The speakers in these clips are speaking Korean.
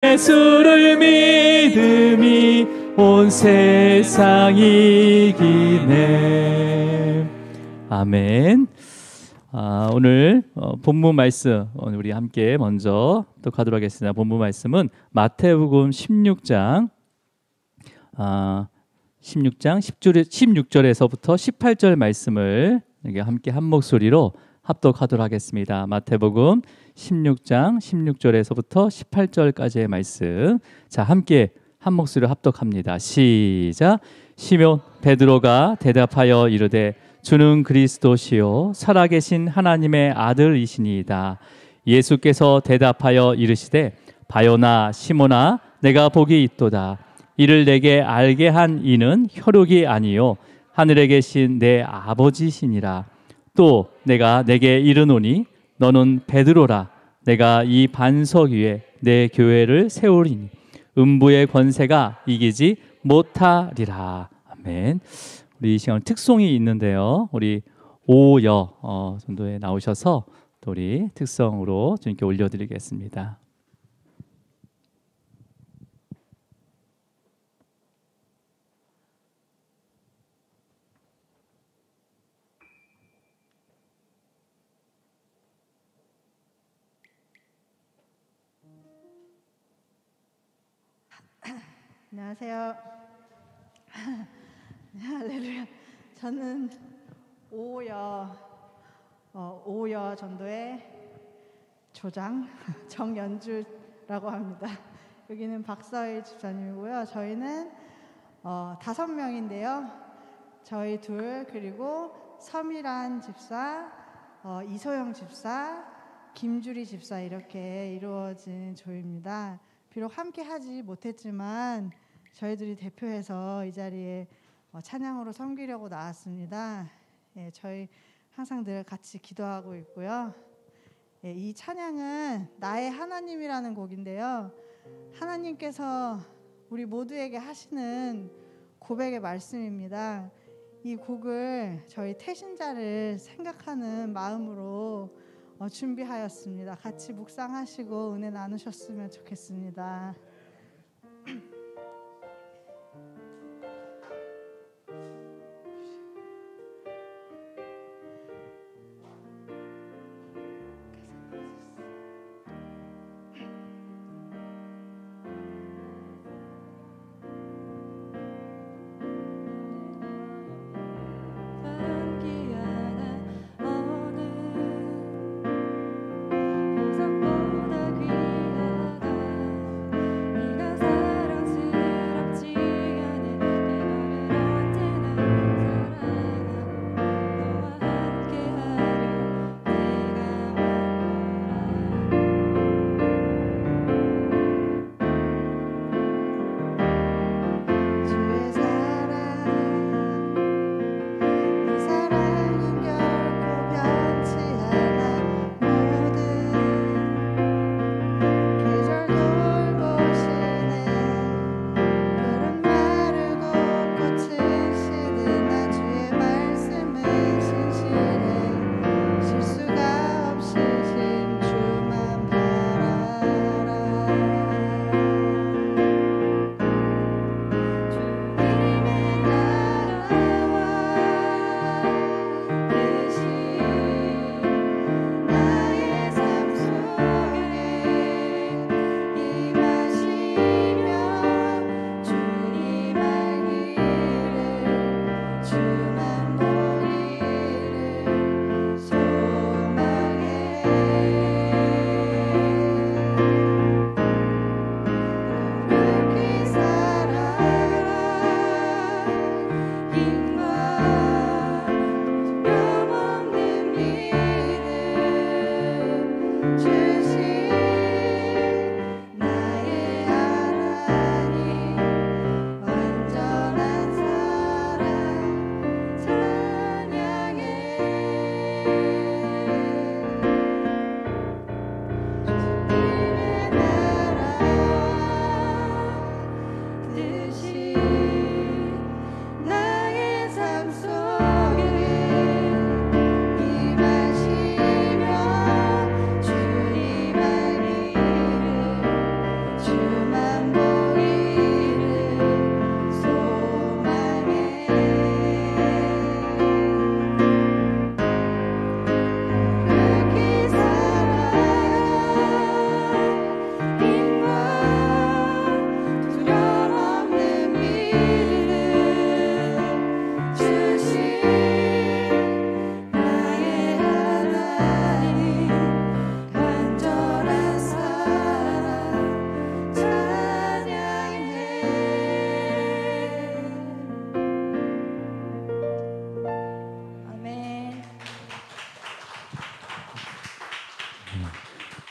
예수를 믿음이 온 세상 이기네. 아멘. 오늘 본문 말씀 우리 함께 먼저 독하도록 하겠습니다. 본문 말씀은 마태복음 16장 16절에서부터 18절 말씀을 함께 한 목소리로 합독하도록 하겠습니다. 마태복음 16장 16절에서부터 18절까지의 말씀, 자 함께 한 목소리로 합독합니다. 시작. 시몬 베드로가 대답하여 이르되 주는 그리스도시요 살아계신 하나님의 아들이시니이다. 예수께서 대답하여 이르시되 바요나 시몬아 내가 복이 있도다. 이를 내게 알게 한 이는 혈육이 아니요 하늘에 계신 내 아버지시니라. 또 내가 내게 이르노니 너는 베드로라. 내가 이 반석 위에 내 교회를 세우리니 음부의 권세가 이기지 못하리라. 아멘. 우리 이 시간 특송이 있는데요. 우리 오여 전도에 나오셔서 또 우리 특성으로 주님께 올려드리겠습니다. 안녕하세요. 할렐루야. 저는 오여 전도의 조장 정연주라고 합니다. 여기는 박서희 집사님이고요. 저희는 5명인데요. 저희 둘 그리고 서미란 집사, 이소영 집사, 김주리 집사 이렇게 이루어진 조입니다. 비록 함께 하지 못했지만 저희들이 대표해서 이 자리에 찬양으로 섬기려고 나왔습니다. 예, 저희 항상 늘 같이 기도하고 있고요. 예, 이 찬양은 나의 하나님이라는 곡인데요. 하나님께서 우리 모두에게 하시는 고백의 말씀입니다. 이 곡을 저희 태신자를 생각하는 마음으로 준비하였습니다. 같이 묵상하시고 은혜 나누셨으면 좋겠습니다. 보다 귀하다 네가 사랑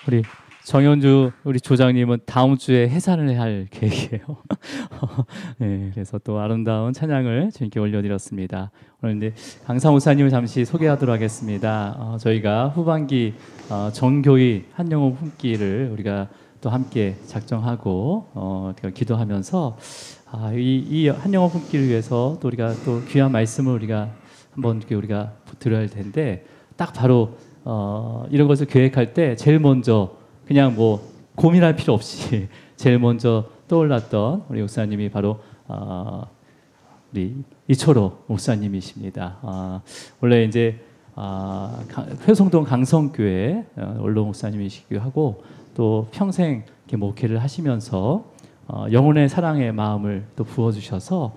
우리 정현주 우리 조장님은 다음 주에 해산을 할 계획이에요. 네, 그래서 또 아름다운 찬양을 주님께 올려드렸습니다. 오늘 이제 강사 목사님을 잠시 소개하도록 하겠습니다. 저희가 후반기 정교의 한영혼 품기를 우리가 또 함께 작정하고 기도하면서 이 한영혼 품기를 위해서 또 우리가 또 귀한 말씀을 우리가 한번 우리가 들어야 할 텐데 딱 바로 이런 것을 계획할 때 제일 먼저 그냥 뭐 고민할 필요 없이 제일 먼저 떠올랐던 우리 목사님이 바로 우리 이철호 목사님이십니다. 원래 이제 회성동 강성교회 원로 목사님이시기도 하고 또 평생 이렇게 목회를 하시면서 영혼의 사랑의 마음을 또 부어주셔서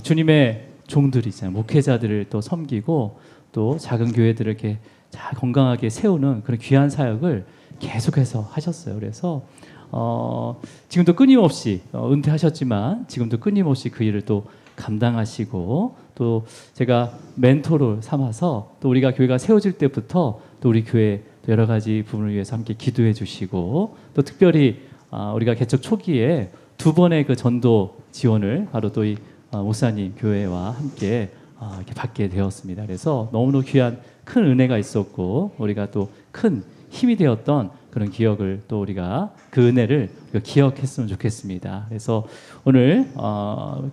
주님의 종들이잖아요. 목회자들을 또 섬기고 또 작은 교회들을 이렇게 잘 건강하게 세우는 그런 귀한 사역을 계속해서 하셨어요. 그래서 지금도 끊임없이 은퇴하셨지만 지금도 끊임없이 그 일을 또 감당하시고 또 제가 멘토를 삼아서 또 우리가 교회가 세워질 때부터 또 우리 교회 여러 가지 부분을 위해서 함께 기도해 주시고 또 특별히 우리가 개척 초기에 2번의 그 전도 지원을 바로 또 이 목사님 교회와 함께 이렇게 받게 되었습니다. 그래서 너무나 귀한 큰 은혜가 있었고 우리가 또 큰 힘이 되었던 그런 기억을 또 우리가 그 은혜를 기억했으면 좋겠습니다. 그래서 오늘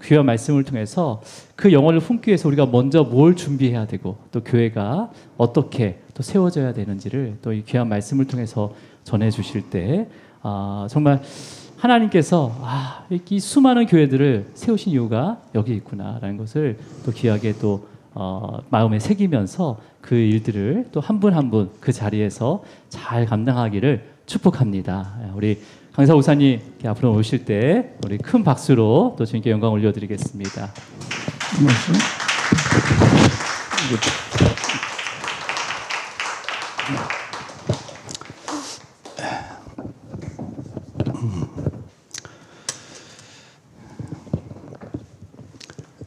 귀한 말씀을 통해서 그 영혼을 품기 위해서 우리가 먼저 뭘 준비해야 되고 또 교회가 어떻게 또 세워져야 되는지를 또 이 귀한 말씀을 통해서 전해 주실 때 정말 하나님께서 이 수많은 교회들을 세우신 이유가 여기 있구나라는 것을 또 귀하게 또 마음에 새기면서 그 일들을 또 한 분 한 분 그 자리에서 잘 감당하기를 축복합니다. 우리 강사 목사님 앞으로 오실 때 우리 큰 박수로 또 주님께 영광 올려드리겠습니다.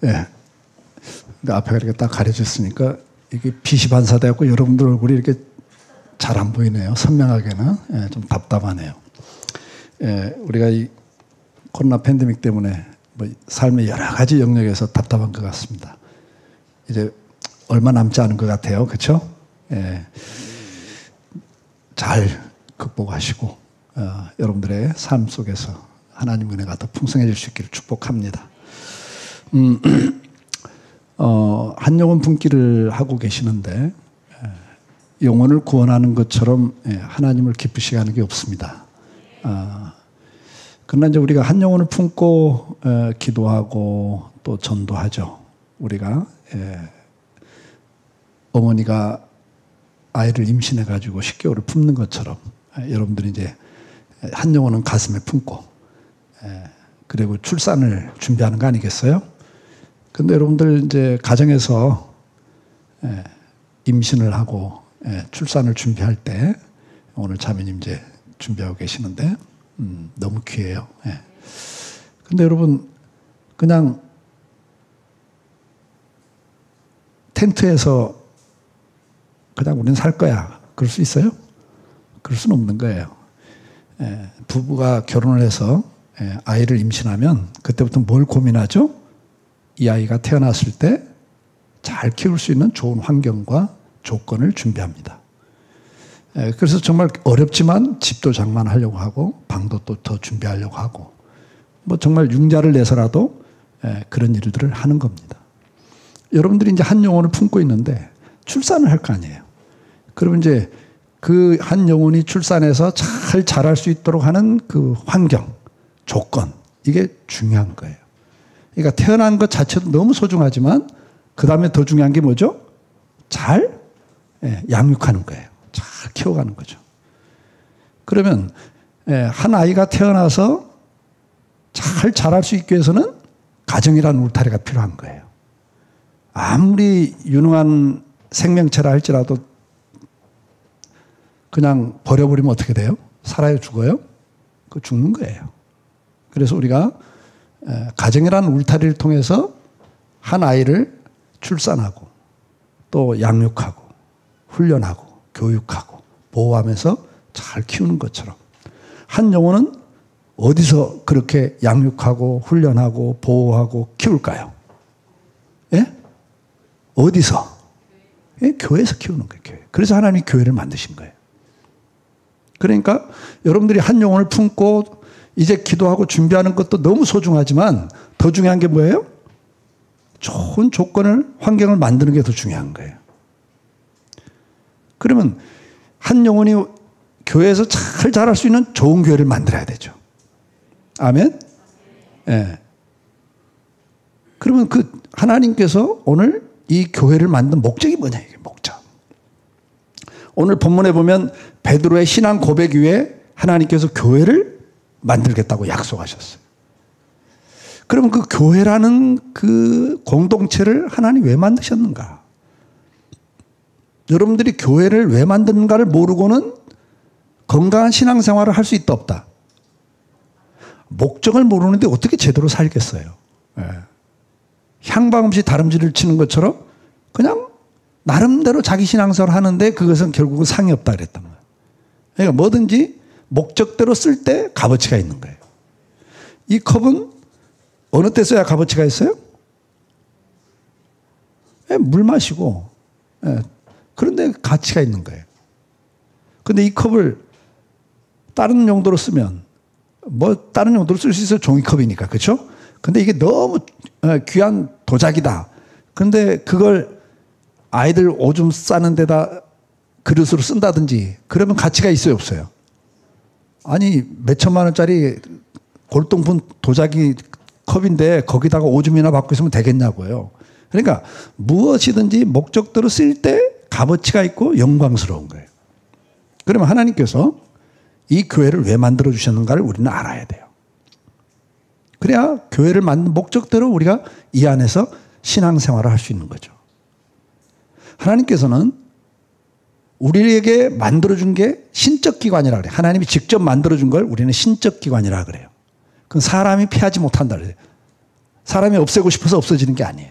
네. 근데 앞에 이렇게 딱 가려졌으니까 이게 빛이 반사되고 여러분들 얼굴이 이렇게 잘 안 보이네요. 선명하게는. 예, 좀 답답하네요. 예, 우리가 이 코로나 팬데믹 때문에 뭐 삶의 여러 가지 영역에서 답답한 것 같습니다. 이제 얼마 남지 않은 것 같아요. 그렇죠? 예, 잘 극복하시고 여러분들의 삶 속에서 하나님 은혜가 더 풍성해질 수 있기를 축복합니다. 한영혼 품기를 하고 계시는데 영혼을 구원하는 것처럼 하나님을 기쁘시게 하는 게 없습니다. 그러나 이제 우리가 한영혼을 품고 기도하고 또 전도하죠. 우리가 어머니가 아이를 임신해 가지고 10개월을 품는 것처럼 여러분들이 이제 한영혼은 가슴에 품고 그리고 출산을 준비하는 거 아니겠어요? 근데 여러분들 이제 가정에서 임신을 하고 출산을 준비할 때 오늘 자매님 이제 준비하고 계시는데 너무 귀해요. 근데 여러분 그냥 텐트에서 그냥 우리는 살 거야. 그럴 수 있어요? 그럴 수는 없는 거예요. 부부가 결혼을 해서 아이를 임신하면 그때부터 뭘 고민하죠? 이 아이가 태어났을 때 잘 키울 수 있는 좋은 환경과 조건을 준비합니다. 그래서 정말 어렵지만 집도 장만하려고 하고 방도 또 더 준비하려고 하고 뭐 정말 융자를 내서라도 그런 일들을 하는 겁니다. 여러분들이 이제 한 영혼을 품고 있는데 출산을 할 거 아니에요. 그러면 이제 그 한 영혼이 출산해서 잘 자랄 수 있도록 하는 그 환경, 조건 이게 중요한 거예요. 그러니까 태어난 것 자체도 너무 소중하지만 그 다음에 더 중요한 게 뭐죠? 잘 양육하는 거예요. 잘 키워가는 거죠. 그러면 한 아이가 태어나서 잘 자랄 수 있기 위해서는 가정이라는 울타리가 필요한 거예요. 아무리 유능한 생명체라 할지라도 그냥 버려버리면 어떻게 돼요? 살아요? 죽어요? 그거 죽는 거예요. 그래서 우리가 가정이라는 울타리를 통해서 한 아이를 출산하고 또 양육하고 훈련하고 교육하고 보호하면서 잘 키우는 것처럼 한 영혼은 어디서 그렇게 양육하고 훈련하고 보호하고 키울까요? 예? 어디서? 예? 교회에서 키우는 거예요. 교회. 그래서 하나님이 교회를 만드신 거예요. 그러니까 여러분들이 한 영혼을 품고 이제 기도하고 준비하는 것도 너무 소중하지만 더 중요한 게 뭐예요? 좋은 조건을, 환경을 만드는 게 더 중요한 거예요. 그러면 한 영혼이 교회에서 잘 자랄 수 있는 좋은 교회를 만들어야 되죠. 아멘? 예. 그러면 그 하나님께서 오늘 이 교회를 만든 목적이 뭐냐, 이게 목적. 오늘 본문에 보면 베드로의 신앙 고백 위에 하나님께서 교회를 만들겠다고 약속하셨어요. 그러면 그 교회라는 그 공동체를 하나님 왜 만드셨는가? 여러분들이 교회를 왜 만드는가를 모르고는 건강한 신앙생활을 할 수 있다 없다? 목적을 모르는데 어떻게 제대로 살겠어요? 예. 향방 없이 다름질을 치는 것처럼 그냥 나름대로 자기 신앙생활을 하는데 그것은 결국은 상이 없다 그랬단 말이에요. 그러니까 뭐든지 목적대로 쓸 때 값어치가 있는 거예요. 이 컵은 어느 때 써야 값어치가 있어요? 예, 물 마시고. 예, 그런데 가치가 있는 거예요. 근데 이 컵을 다른 용도로 쓰면 뭐 다른 용도로 쓸 수 있어요. 종이컵이니까. 그렇죠? 근데 이게 너무 귀한 도자기다. 그런데 그걸 아이들 오줌 싸는 데다 그릇으로 쓴다든지 그러면 가치가 있어요, 없어요? 아니 몇 천만 원짜리 골동품 도자기 컵인데 거기다가 오줌이나 받고 있으면 되겠냐고요. 그러니까 무엇이든지 목적대로 쓸 때 값어치가 있고 영광스러운 거예요. 그러면 하나님께서 이 교회를 왜 만들어 주셨는가를 우리는 알아야 돼요. 그래야 교회를 만든 목적대로 우리가 이 안에서 신앙생활을 할 수 있는 거죠. 하나님께서는 우리에게 만들어준 게 신적 기관이라 그래요. 하나님이 직접 만들어준 걸 우리는 신적 기관이라 그래요. 그건 사람이 피하지 못한다 그래요. 사람이 없애고 싶어서 없어지는 게 아니에요.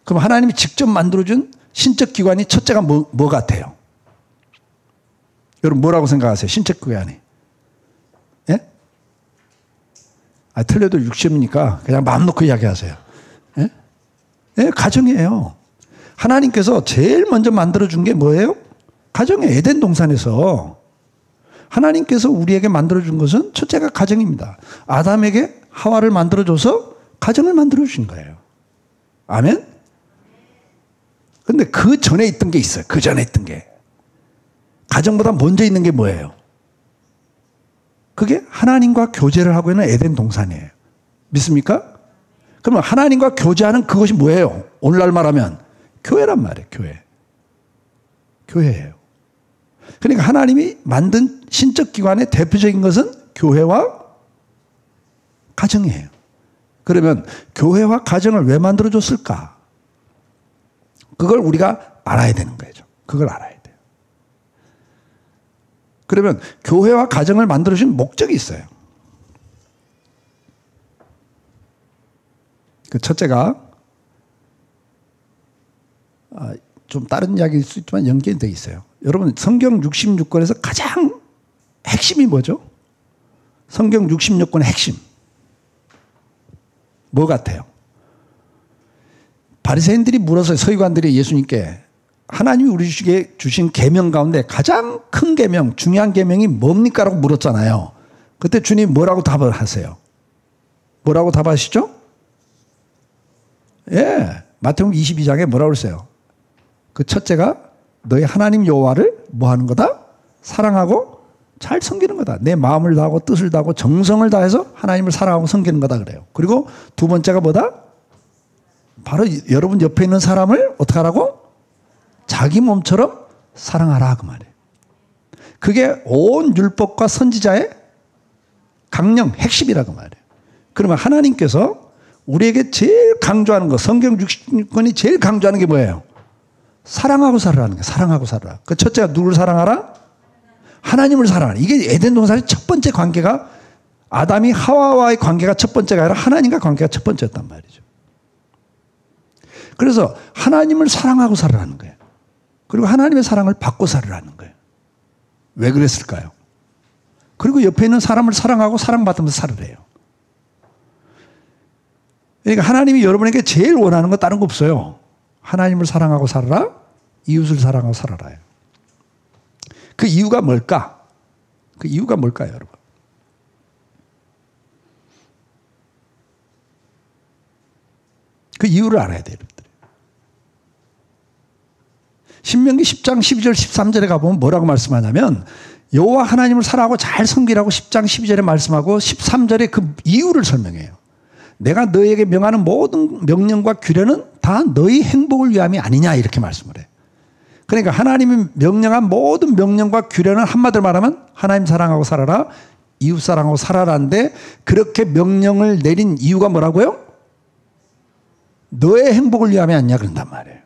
그럼 하나님이 직접 만들어준 신적 기관이 첫째가 뭐 같아요? 여러분 뭐라고 생각하세요? 신적 기관이. 예? 아, 틀려도 60이니까 그냥 마음 놓고 이야기하세요. 예? 예, 가정이에요. 하나님께서 제일 먼저 만들어준 게 뭐예요? 가정이에요. 에덴 동산에서. 하나님께서 우리에게 만들어준 것은 첫째가 가정입니다. 아담에게 하와를 만들어줘서 가정을 만들어주신 거예요. 아멘? 근데 그 전에 있던 게 있어요. 그 전에 있던 게. 가정보다 먼저 있는 게 뭐예요? 그게 하나님과 교제를 하고 있는 에덴 동산이에요. 믿습니까? 그러면 하나님과 교제하는 그것이 뭐예요? 오늘날 말하면 교회란 말이에요. 교회. 교회예요. 그러니까 하나님이 만든 신적 기관의 대표적인 것은 교회와 가정이에요. 그러면 교회와 가정을 왜 만들어줬을까? 그걸 우리가 알아야 되는 거죠. 그걸 알아야 돼요. 그러면 교회와 가정을 만들어준 목적이 있어요. 그 첫째가 좀 다른 이야기일 수 있지만 연결되어 있어요. 여러분 성경 66권에서 가장 핵심이 뭐죠? 성경 66권의 핵심. 뭐 같아요? 바리새인들이 물어서 서기관들이 예수님께 하나님이 우리에게 주신 계명 가운데 가장 큰 계명, 중요한 계명이 뭡니까? 라고 물었잖아요. 그때 주님 뭐라고 답을 하세요? 뭐라고 답하시죠? 예, 마태복음 22장에 뭐라고 그랬어요? 그 첫째가 너희 하나님 여호와를 뭐 하는 거다? 사랑하고 잘 섬기는 거다. 내 마음을 다하고 뜻을 다하고 정성을 다해서 하나님을 사랑하고 섬기는 거다 그래요. 그리고 두 번째가 뭐다? 바로 여러분 옆에 있는 사람을 어떻게 하라고? 자기 몸처럼 사랑하라 그 말이에요. 그게 온 율법과 선지자의 강령, 핵심이라고 말이에요. 그러면 하나님께서 우리에게 제일 강조하는 거, 성경 66권이 제일 강조하는 게 뭐예요? 사랑하고 살아라는 거예요. 사랑하고 살아라. 그 첫째가 누구를 사랑하라? 하나님을 사랑하라. 이게 에덴 동산의 첫 번째 관계가 아담이 하와와의 관계가 첫 번째가 아니라 하나님과 관계가 첫 번째였단 말이죠. 그래서 하나님을 사랑하고 살아라는 거예요. 그리고 하나님의 사랑을 받고 살아라는 거예요. 왜 그랬을까요? 그리고 옆에 있는 사람을 사랑하고 사랑받으면서 살으래요. 그러니까 하나님이 여러분에게 제일 원하는 건 다른 거 없어요. 하나님을 사랑하고 살아라, 이웃을 사랑하고 살아라요. 그 이유가 뭘까? 그 이유가 뭘까요, 여러분? 그 이유를 알아야 돼요, 여러분들. 신명기 10장 12절 13절에 가보면 뭐라고 말씀하냐면 여호와 하나님을 사랑하고 잘 섬기라고 10장 12절에 말씀하고 13절에 그 이유를 설명해요. 내가 너희에게 명하는 모든 명령과 규례는 다 너희 행복을 위함이 아니냐 이렇게 말씀을 해요. 그러니까 하나님이 명령한 모든 명령과 규례는 한마디로 말하면 하나님 사랑하고 살아라, 이웃 사랑하고 살아라인데 그렇게 명령을 내린 이유가 뭐라고요? 너의 행복을 위함이 아니냐 그런단 말이에요.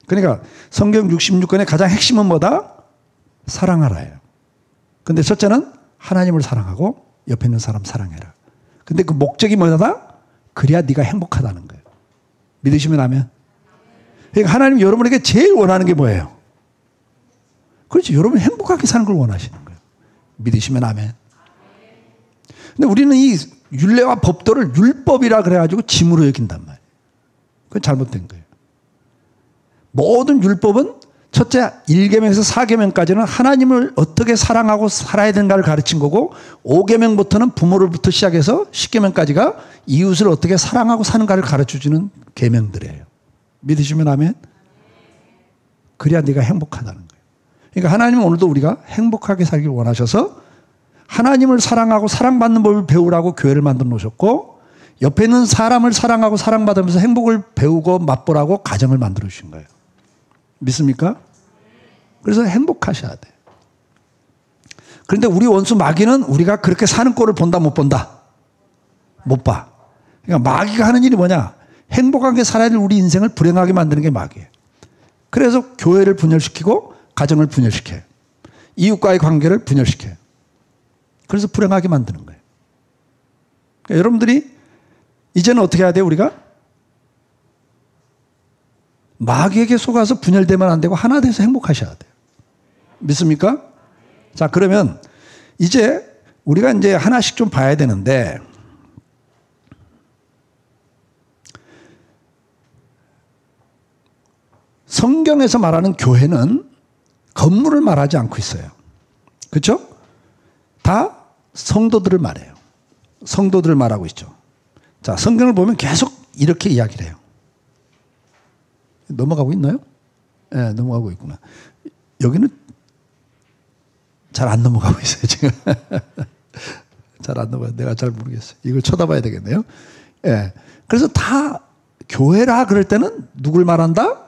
그러니까 성경 66권의 가장 핵심은 뭐다? 사랑하라예요. 근데 첫째는 하나님을 사랑하고 옆에 있는 사람 사랑해라. 근데 그 목적이 뭐다? 그래야 네가 행복하다는 거예요. 믿으시면 아멘. 그러니까 하나님 여러분에게 제일 원하는 게 뭐예요? 그렇지. 여러분이 행복하게 사는 걸 원하시는 거예요. 믿으시면 아멘. 근데 우리는 이 율례와 법도를 율법이라 그래가지고 짐으로 여긴단 말이에요. 그건 잘못된 거예요. 모든 율법은 첫째 1계명에서 4계명까지는 하나님을 어떻게 사랑하고 살아야 되는가를 가르친 거고 5계명부터는 부모로부터 시작해서 10계명까지가 이웃을 어떻게 사랑하고 사는가를 가르쳐주는 계명들이에요. 믿으시면 아멘? 그래야 네가 행복하다는 거예요. 그러니까 하나님은 오늘도 우리가 행복하게 살길 원하셔서 하나님을 사랑하고 사랑받는 법을 배우라고 교회를 만들어 놓으셨고 옆에 있는 사람을 사랑하고 사랑받으면서 행복을 배우고 맛보라고 가정을 만들어 주신 거예요. 믿습니까? 그래서 행복하셔야 돼요. 그런데 우리 원수 마귀는 우리가 그렇게 사는 꼴을 본다 못 본다? 못 봐. 그러니까 마귀가 하는 일이 뭐냐? 행복하게 살아야 될 우리 인생을 불행하게 만드는 게 마귀예요. 그래서 교회를 분열시키고 가정을 분열시켜요. 이웃과의 관계를 분열시켜요. 그래서 불행하게 만드는 거예요. 그러니까 여러분들이 이제는 어떻게 해야 돼요, 우리가? 마귀에게 속아서 분열되면 안 되고 하나 돼서 행복하셔야 돼요. 믿습니까? 자, 그러면 이제 우리가 이제 하나씩 좀 봐야 되는데 성경에서 말하는 교회는 건물을 말하지 않고 있어요. 그렇죠? 다 성도들을 말해요. 성도들을 말하고 있죠. 자, 성경을 보면 계속 이렇게 이야기를 해요. 넘어가고 있나요? 네, 넘어가고 있구나. 여기는 잘 안 넘어가고 있어요, 지금. 잘 안 넘어가요. 내가 잘 모르겠어요. 이걸 쳐다봐야 되겠네요. 예. 그래서 다 교회라 그럴 때는 누굴 말한다?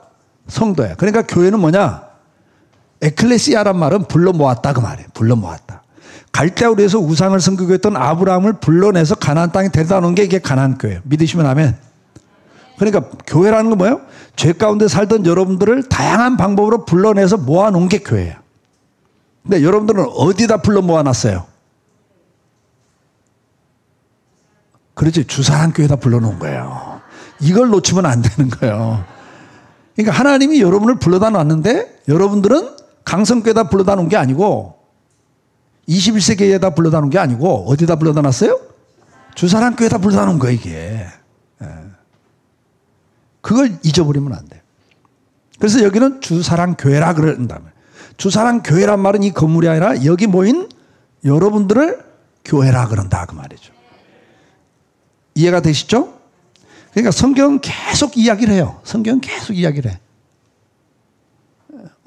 성도야. 그러니까 교회는 뭐냐? 에클레시아란 말은 불러 모았다 그 말이에요. 불러 모았다. 갈대아우르에서 우상을 섬기고 있던 아브라함을 불러내서 가나안 땅에 데려다 놓은 게 이게 가나안 교회예요. 믿으시면 아멘. 그러니까 교회라는 건 뭐예요? 죄 가운데 살던 여러분들을 다양한 방법으로 불러내서 모아놓은 게 교회예요. 근데 여러분들은 어디다 불러 모아놨어요? 그렇지. 주사한 교회에다 불러놓은 거예요. 이걸 놓치면 안 되는 거예요. 그러니까 하나님이 여러분을 불러다 놨는데 여러분들은 강성교회에다 불러다 놓은 게 아니고 21세기에다 불러다 놓은 게 아니고 어디다 불러다 놨어요? 주사한 교회에다 불러다 놓은 거예요, 이게. 그걸 잊어버리면 안 돼요. 그래서 여기는 주사랑 교회라 그런다면 주사랑 교회란 말은 이 건물이 아니라 여기 모인 여러분들을 교회라 그런다 그 말이죠. 이해가 되시죠? 그러니까 성경은 계속 이야기를 해요. 성경은 계속 이야기를 해.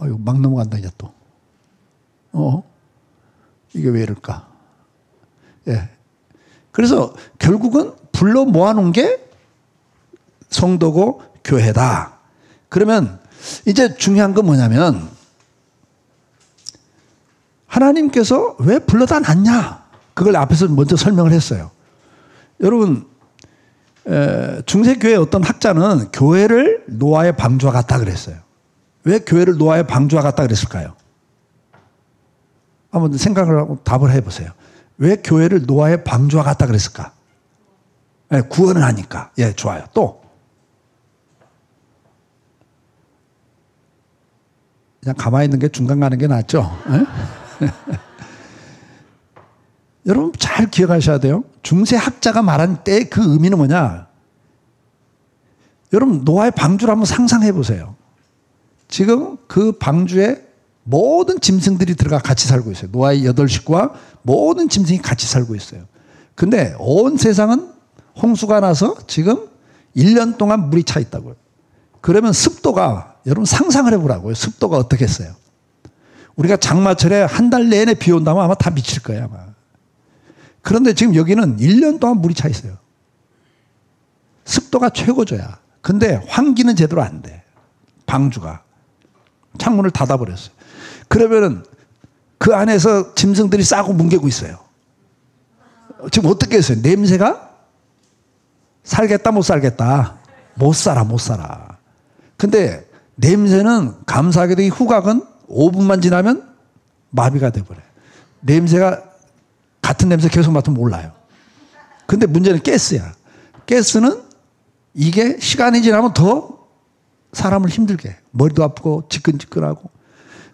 이거 막 넘어간다 이제 또. 이게 왜 이럴까? 예. 그래서 결국은 불러 모아놓은 게 성도고 교회다. 그러면 이제 중요한 건 뭐냐면 하나님께서 왜 불러다 놨냐? 그걸 앞에서 먼저 설명을 했어요. 여러분 중세교회 어떤 학자는 교회를 노아의 방주와 같다 그랬어요. 왜 교회를 노아의 방주와 같다 그랬을까요? 한번 생각을 하고 답을 해보세요. 왜 교회를 노아의 방주와 같다 그랬을까? 네, 구원을 하니까. 예, 좋아요. 또 그냥 가만히 있는 게 중간 가는 게 낫죠. 여러분 잘 기억하셔야 돼요. 중세학자가 말한 때 그 의미는 뭐냐? 여러분 노아의 방주를 한번 상상해 보세요. 지금 그 방주에 모든 짐승들이 들어가 같이 살고 있어요. 노아의 8식구와 모든 짐승이 같이 살고 있어요. 근데 온 세상은 홍수가 나서 지금 1년 동안 물이 차 있다고요. 그러면 습도가 여러분 상상을 해보라고요. 습도가 어떻겠어요? 우리가 장마철에 한 달 내내 비 온다면 아마 다 미칠 거예요. 아마. 그런데 지금 여기는 1년 동안 물이 차 있어요. 습도가 최고조야. 근데 환기는 제대로 안 돼. 방주가. 창문을 닫아버렸어요. 그러면은 그 안에서 짐승들이 싸고 뭉개고 있어요. 지금 어떻게 했어요? 냄새가 살겠다 못 살겠다. 못 살아 못 살아. 근데 냄새는 감사하게도 이 후각은 5분만 지나면 마비가 돼버려요. 냄새가 같은 냄새 계속 맡으면 몰라요. 근데 문제는 가스야. 가스는 이게 시간이 지나면 더 사람을 힘들게 해. 머리도 아프고 지끈지끈하고.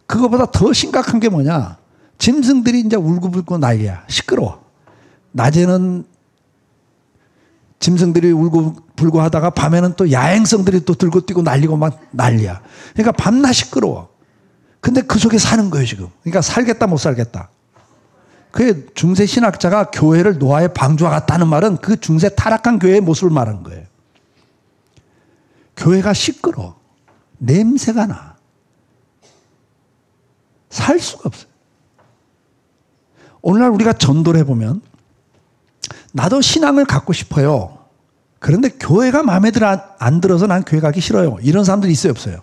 그거보다 더 심각한 게 뭐냐? 짐승들이 이제 울고불고 난리야. 시끄러워. 낮에는 짐승들이 울고불고 하다가 밤에는 또 야행성들이 또 들고 뛰고 날리고 막 난리야. 그러니까 밤낮 시끄러워. 근데 그 속에 사는 거예요, 지금. 그러니까 살겠다, 못 살겠다. 그 중세 신학자가 교회를 노아의 방주와 같다는 말은 그 중세 타락한 교회의 모습을 말하는 거예요. 교회가 시끄러워. 냄새가 나. 살 수가 없어요. 오늘날 우리가 전도를 해보면 나도 신앙을 갖고 싶어요. 그런데 교회가 마음에 안 들어서 난 교회 가기 싫어요. 이런 사람들 있어요, 없어요?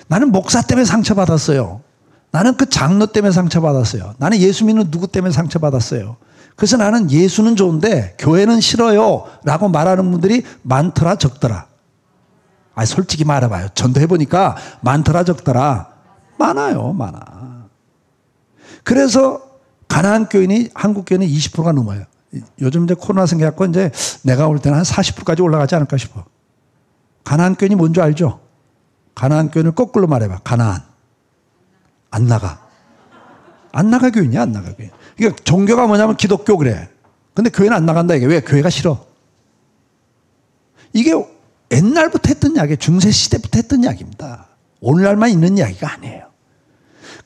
나는 목사 때문에 상처받았어요. 나는 그 장로 때문에 상처받았어요. 나는 예수 믿는 누구 때문에 상처받았어요. 그래서 나는 예수는 좋은데 교회는 싫어요 라고 말하는 분들이 많더라 적더라. 솔직히 말해봐요. 전도해보니까 많더라 적더라. 많아요. 많아. 그래서 가나안 교인이 한국 교인이 20%가 넘어요. 요즘 이제 코로나 생겨갖고 이제 내가 올 때는 한 40%까지 올라가지 않을까 싶어. 가나안 교인이 뭔지 알죠? 가나안 교인을 거꾸로 말해봐. 가나안. 안 나가. 안 나가 교인이야, 안 나가 교인. 그러니까 종교가 뭐냐면 기독교 그래. 근데 교회는 안 나간다 이게. 왜? 교회가 싫어. 이게 옛날부터 했던 이야기예요. 중세시대부터 했던 이야기입니다. 오늘날만 있는 이야기가 아니에요.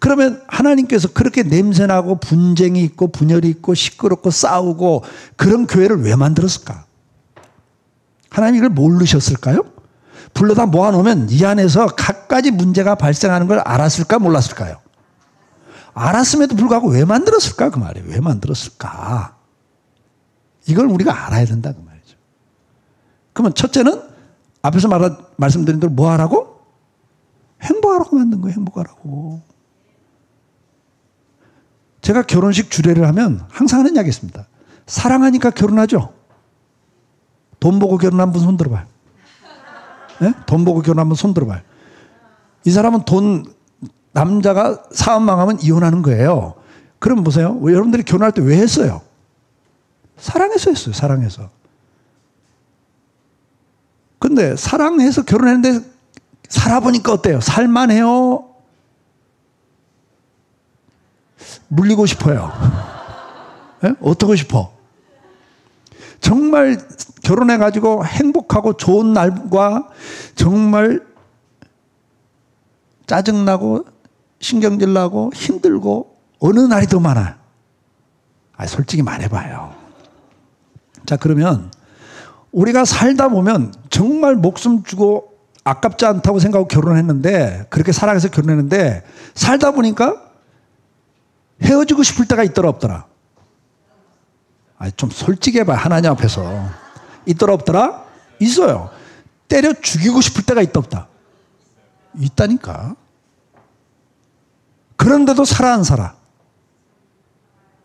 그러면 하나님께서 그렇게 냄새나고 분쟁이 있고 분열이 있고 시끄럽고 싸우고 그런 교회를 왜 만들었을까? 하나님 이걸 모르셨을까요? 불러다 모아놓으면 이 안에서 갖가지 문제가 발생하는 걸 알았을까 몰랐을까요? 알았음에도 불구하고 왜 만들었을까? 그 말이에요. 왜 만들었을까? 이걸 우리가 알아야 된다 그 말이죠. 그러면 첫째는 앞에서 말씀드린 대로 뭐 하라고? 행복하라고 만든 거예요. 행복하라고. 제가 결혼식 주례를 하면 항상 하는 이야기 있습니다. 사랑하니까 결혼하죠. 돈 보고 결혼한 분 손 들어봐요. 네? 돈 보고 결혼한 분 손 들어봐요. 이 사람은 남자가 사업 망하면 이혼하는 거예요. 그럼 보세요. 여러분들이 결혼할 때 왜 했어요? 사랑해서 했어요. 사랑해서. 근데 사랑해서 결혼했는데 살아보니까 어때요? 살만해요? 물리고 싶어요. 네? 어떻고 싶어? 정말 결혼해가지고 행복하고 좋은 날과 정말 짜증나고 신경질나고 힘들고 어느 날이 더 많아요? 솔직히 말해봐요. 자, 그러면 우리가 살다 보면 정말 목숨 주고 아깝지 않다고 생각하고 결혼했는데 그렇게 사랑해서 결혼했는데 살다 보니까 헤어지고 싶을 때가 있더라 없더라? 좀 솔직히 해봐. 하나님 앞에서 있더라 없더라? 있어요. 때려 죽이고 싶을 때가 있다 없다? 있다니까. 그런데도 살아 안 살아?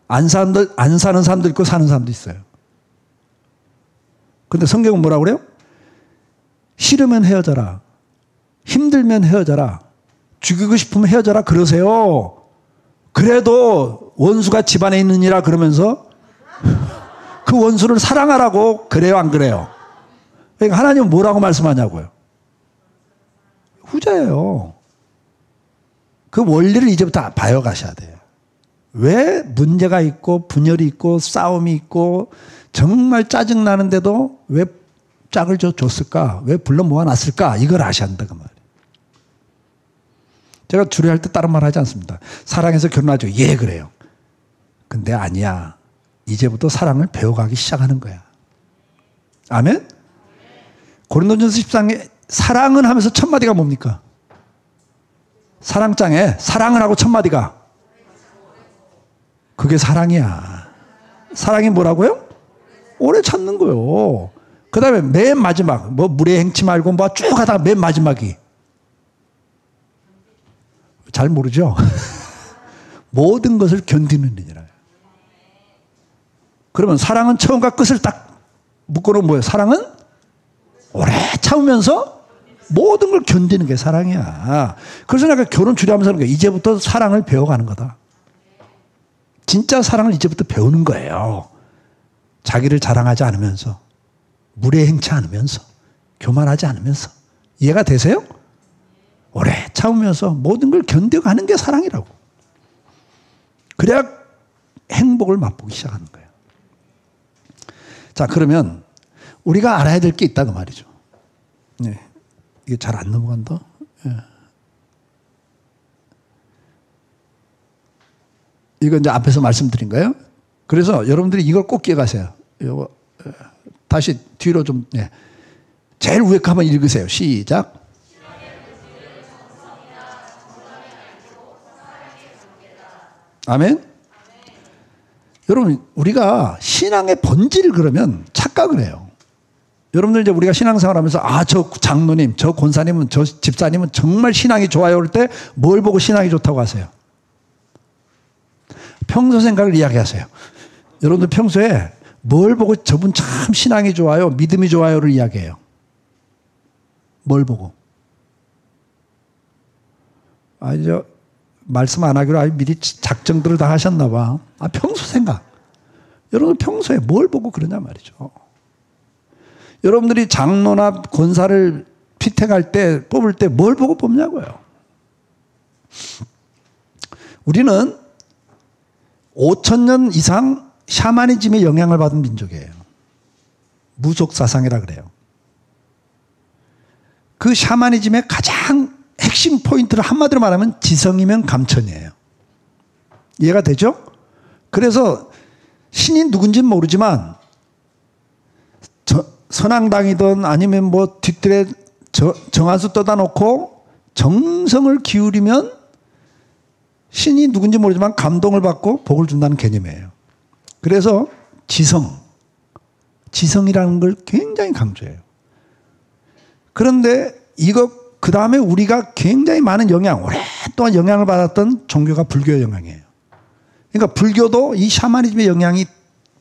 안 사는 사람도 있고 사는 사람도 있어요. 근데 성경은 뭐라고 그래요? 싫으면 헤어져라. 힘들면 헤어져라. 죽이고 싶으면 헤어져라. 그러세요. 그래도 원수가 집안에 있느니라 그러면서 그 원수를 사랑하라고 그래요, 안 그래요? 그러니까 하나님은 뭐라고 말씀하냐고요? 후자예요. 그 원리를 이제부터 봐요 가셔야 돼요. 왜 문제가 있고 분열이 있고 싸움이 있고 정말 짜증나는데도 왜 짝을 줬을까? 왜 불러 모아놨을까? 이걸 아셔야 한다 그 말이에요. 제가 주례할 때 다른 말 하지 않습니다. 사랑해서 결혼하죠. 예, 그래요. 근데 아니야. 이제부터 사랑을 배워가기 시작하는 거야. 아멘? 고린도전서 13에 사랑은 하면서 첫 마디가 뭡니까? 사랑장에 사랑을 하고 첫 마디가 그게 사랑이야. 사랑이 뭐라고요? 오래 찾는 거요. 그 다음에 맨 마지막 뭐 물에 행치 말고 뭐 쭉 하다가 맨 마지막이 잘 모르죠? 모든 것을 견디는 일이라. 그러면 사랑은 처음과 끝을 딱 묶어놓으면 뭐예요? 사랑은 오래 참으면서 모든 걸 견디는 게 사랑이야. 그래서 내가 결혼 주례하면서 하는 거야. 이제부터 사랑을 배워가는 거다. 진짜 사랑을 이제부터 배우는 거예요. 자기를 자랑하지 않으면서, 물에 행치 않으면서, 교만하지 않으면서. 이해가 되세요? 오래 참으면서 모든 걸 견뎌가는 게 사랑이라고. 그래야 행복을 맛보기 시작하는 거예요. 자, 그러면 우리가 알아야 될 게 있다 그 말이죠. 네. 이게 잘 안 넘어간다. 예. 이거 이제 앞에서 말씀드린 거예요. 그래서 여러분들이 이걸 꼭 기억하세요. 이거 다시 뒤로 좀 제일 위에 거 한번 읽으세요. 시작. 아멘. 여러분 우리가 신앙의 본질을 그러면 착각을 해요. 여러분들 이제 우리가 신앙생활하면서 저 장로님, 저 권사님은, 저 집사님은 정말 신앙이 좋아요 할 때 뭘 보고 신앙이 좋다고 하세요? 평소 생각을 이야기하세요. 여러분들 평소에 뭘 보고 저분 참 신앙이 좋아요, 믿음이 좋아요를 이야기해요? 뭘 보고? 저 말씀 안 하기로 미리 작정들을 다 하셨나 봐. 평소 생각. 여러분 평소에 뭘 보고 그러냐 말이죠. 여러분들이 장로나 권사를 피택할 때, 뽑을 때 뭘 보고 뽑냐고요. 우리는 5,000년 이상 샤머니즘의 영향을 받은 민족이에요. 무속사상이라 그래요. 그 샤머니즘의 가장 핵심 포인트를 한마디로 말하면 지성이면 감천이에요. 이해가 되죠? 그래서 신이 누군지는 모르지만 선앙당이든 아니면 뭐 뒷뜰에 정한수 떠다 놓고 정성을 기울이면 신이 누군지 모르지만 감동을 받고 복을 준다는 개념이에요. 그래서 지성이라는 걸 굉장히 강조해요. 그런데 이거 그 다음에 우리가 굉장히 많은 오랫동안 영향을 받았던 종교가 불교의 영향이에요. 그러니까 불교도 이 샤머니즘의 영향이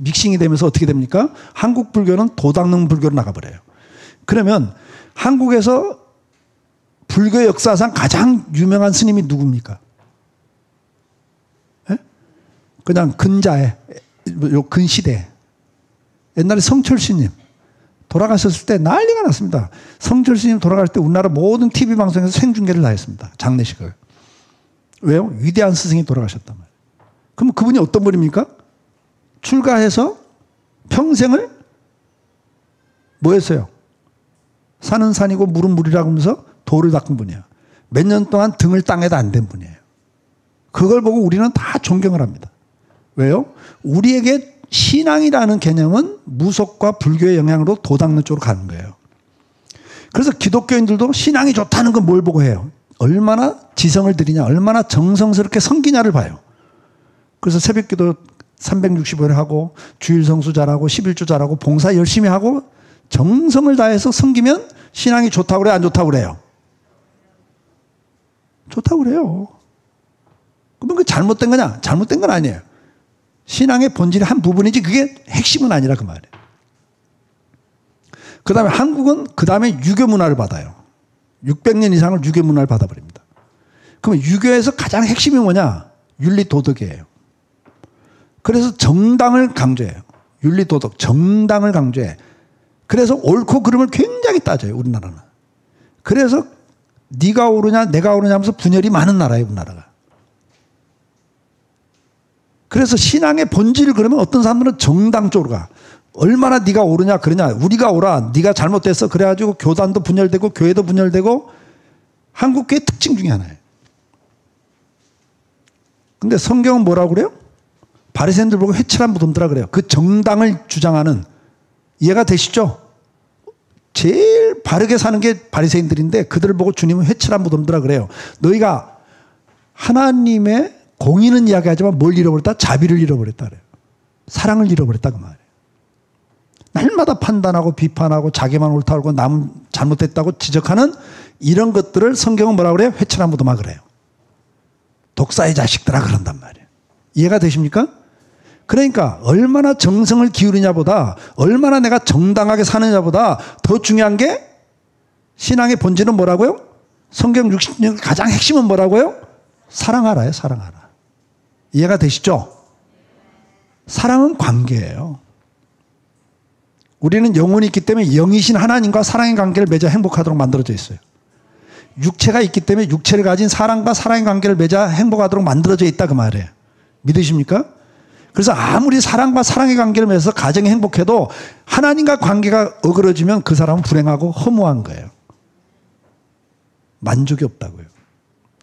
믹싱이 되면서 어떻게 됩니까? 한국 불교는 도당능 불교로 나가버려요. 그러면 한국에서 불교 역사상 가장 유명한 스님이 누굽니까? 예? 그냥 근자에, 요 근시대. 옛날에 성철스님 돌아가셨을 때 난리가 났습니다. 성철스님 돌아갈 때 우리나라 모든 TV 방송에서 생중계를 다 했습니다. 장례식을. 왜요? 위대한 스승이 돌아가셨단 말이에요. 그럼 그분이 어떤 분입니까? 출가해서 평생을 뭐 했어요? 산은 산이고 물은 물이라고 하면서 돌을 닦은 분이에요. 몇 년 동안 등을 땅에다 안 댄 분이에요. 그걸 보고 우리는 다 존경을 합니다. 왜요? 우리에게 신앙이라는 개념은 무속과 불교의 영향으로 도닦는 쪽으로 가는 거예요. 그래서 기독교인들도 신앙이 좋다는 건 뭘 보고 해요? 얼마나 지성을 들이냐, 얼마나 정성스럽게 섬기냐를 봐요. 그래서 새벽기도 365일 하고 주일 성수 잘하고 11조 잘하고 봉사 열심히 하고 정성을 다해서 섬기면 신앙이 좋다고 그래요? 안 좋다고 그래요? 좋다고 그래요. 그러면 그게 잘못된 거냐? 잘못된 건 아니에요. 신앙의 본질의 한 부분이지 그게 핵심은 아니라 그 말이에요. 그 다음에 한국은 그 다음에 유교 문화를 받아요. 600년 이상을 유교 문화를 받아버립니다. 그러면 유교에서 가장 핵심이 뭐냐? 윤리 도덕이에요. 그래서 정당을 강조해요. 윤리 도덕, 정당을 강조해. 그래서 옳고 그름을 굉장히 따져요. 우리나라는. 그래서 네가 옳으냐 내가 옳으냐 하면서 분열이 많은 나라예요. 우리나라가. 그래서 신앙의 본질을 그러면 어떤 사람들은 정당 쪽으로 가. 얼마나 네가 옳으냐 그러냐. 우리가 옳아. 네가 잘못됐어. 그래가지고 교단도 분열되고 교회도 분열되고 한국교회의 특징 중에 하나예요. 근데 성경은 뭐라고 그래요? 바리새인들 보고 회칠한 무덤들아 그래요. 그 정당을 주장하는. 이해가 되시죠? 제일 바르게 사는 게 바리새인들인데 그들을 보고 주님은 회칠한 무덤들아 그래요. 너희가 하나님의 공의는 이야기하지만 뭘 잃어버렸다? 자비를 잃어버렸다 그래요. 사랑을 잃어버렸다 그 말이에요. 날마다 판단하고 비판하고 자기만 옳다 그러고 남은 잘못됐다고 지적하는 이런 것들을 성경은 뭐라고 그래요? 회칠한 무덤아 그래요. 독사의 자식들아 그런단 말이에요. 이해가 되십니까? 그러니까 얼마나 정성을 기울이냐보다 얼마나 내가 정당하게 사느냐보다 더 중요한 게 신앙의 본질은 뭐라고요? 성경 60년 가장 핵심은 뭐라고요? 사랑하라요. 사랑하라. 이해가 되시죠? 사랑은 관계예요. 우리는 영혼이 있기 때문에 영이신 하나님과 사랑의 관계를 맺어 행복하도록 만들어져 있어요. 육체가 있기 때문에 육체를 가진 사랑과 사랑의 관계를 맺어 행복하도록 만들어져 있다 그 말이에요. 믿으십니까? 그래서 아무리 사랑과 사랑의 관계를 맺어서 가정이 행복해도 하나님과 관계가 어그러지면 그 사람은 불행하고 허무한 거예요. 만족이 없다고요.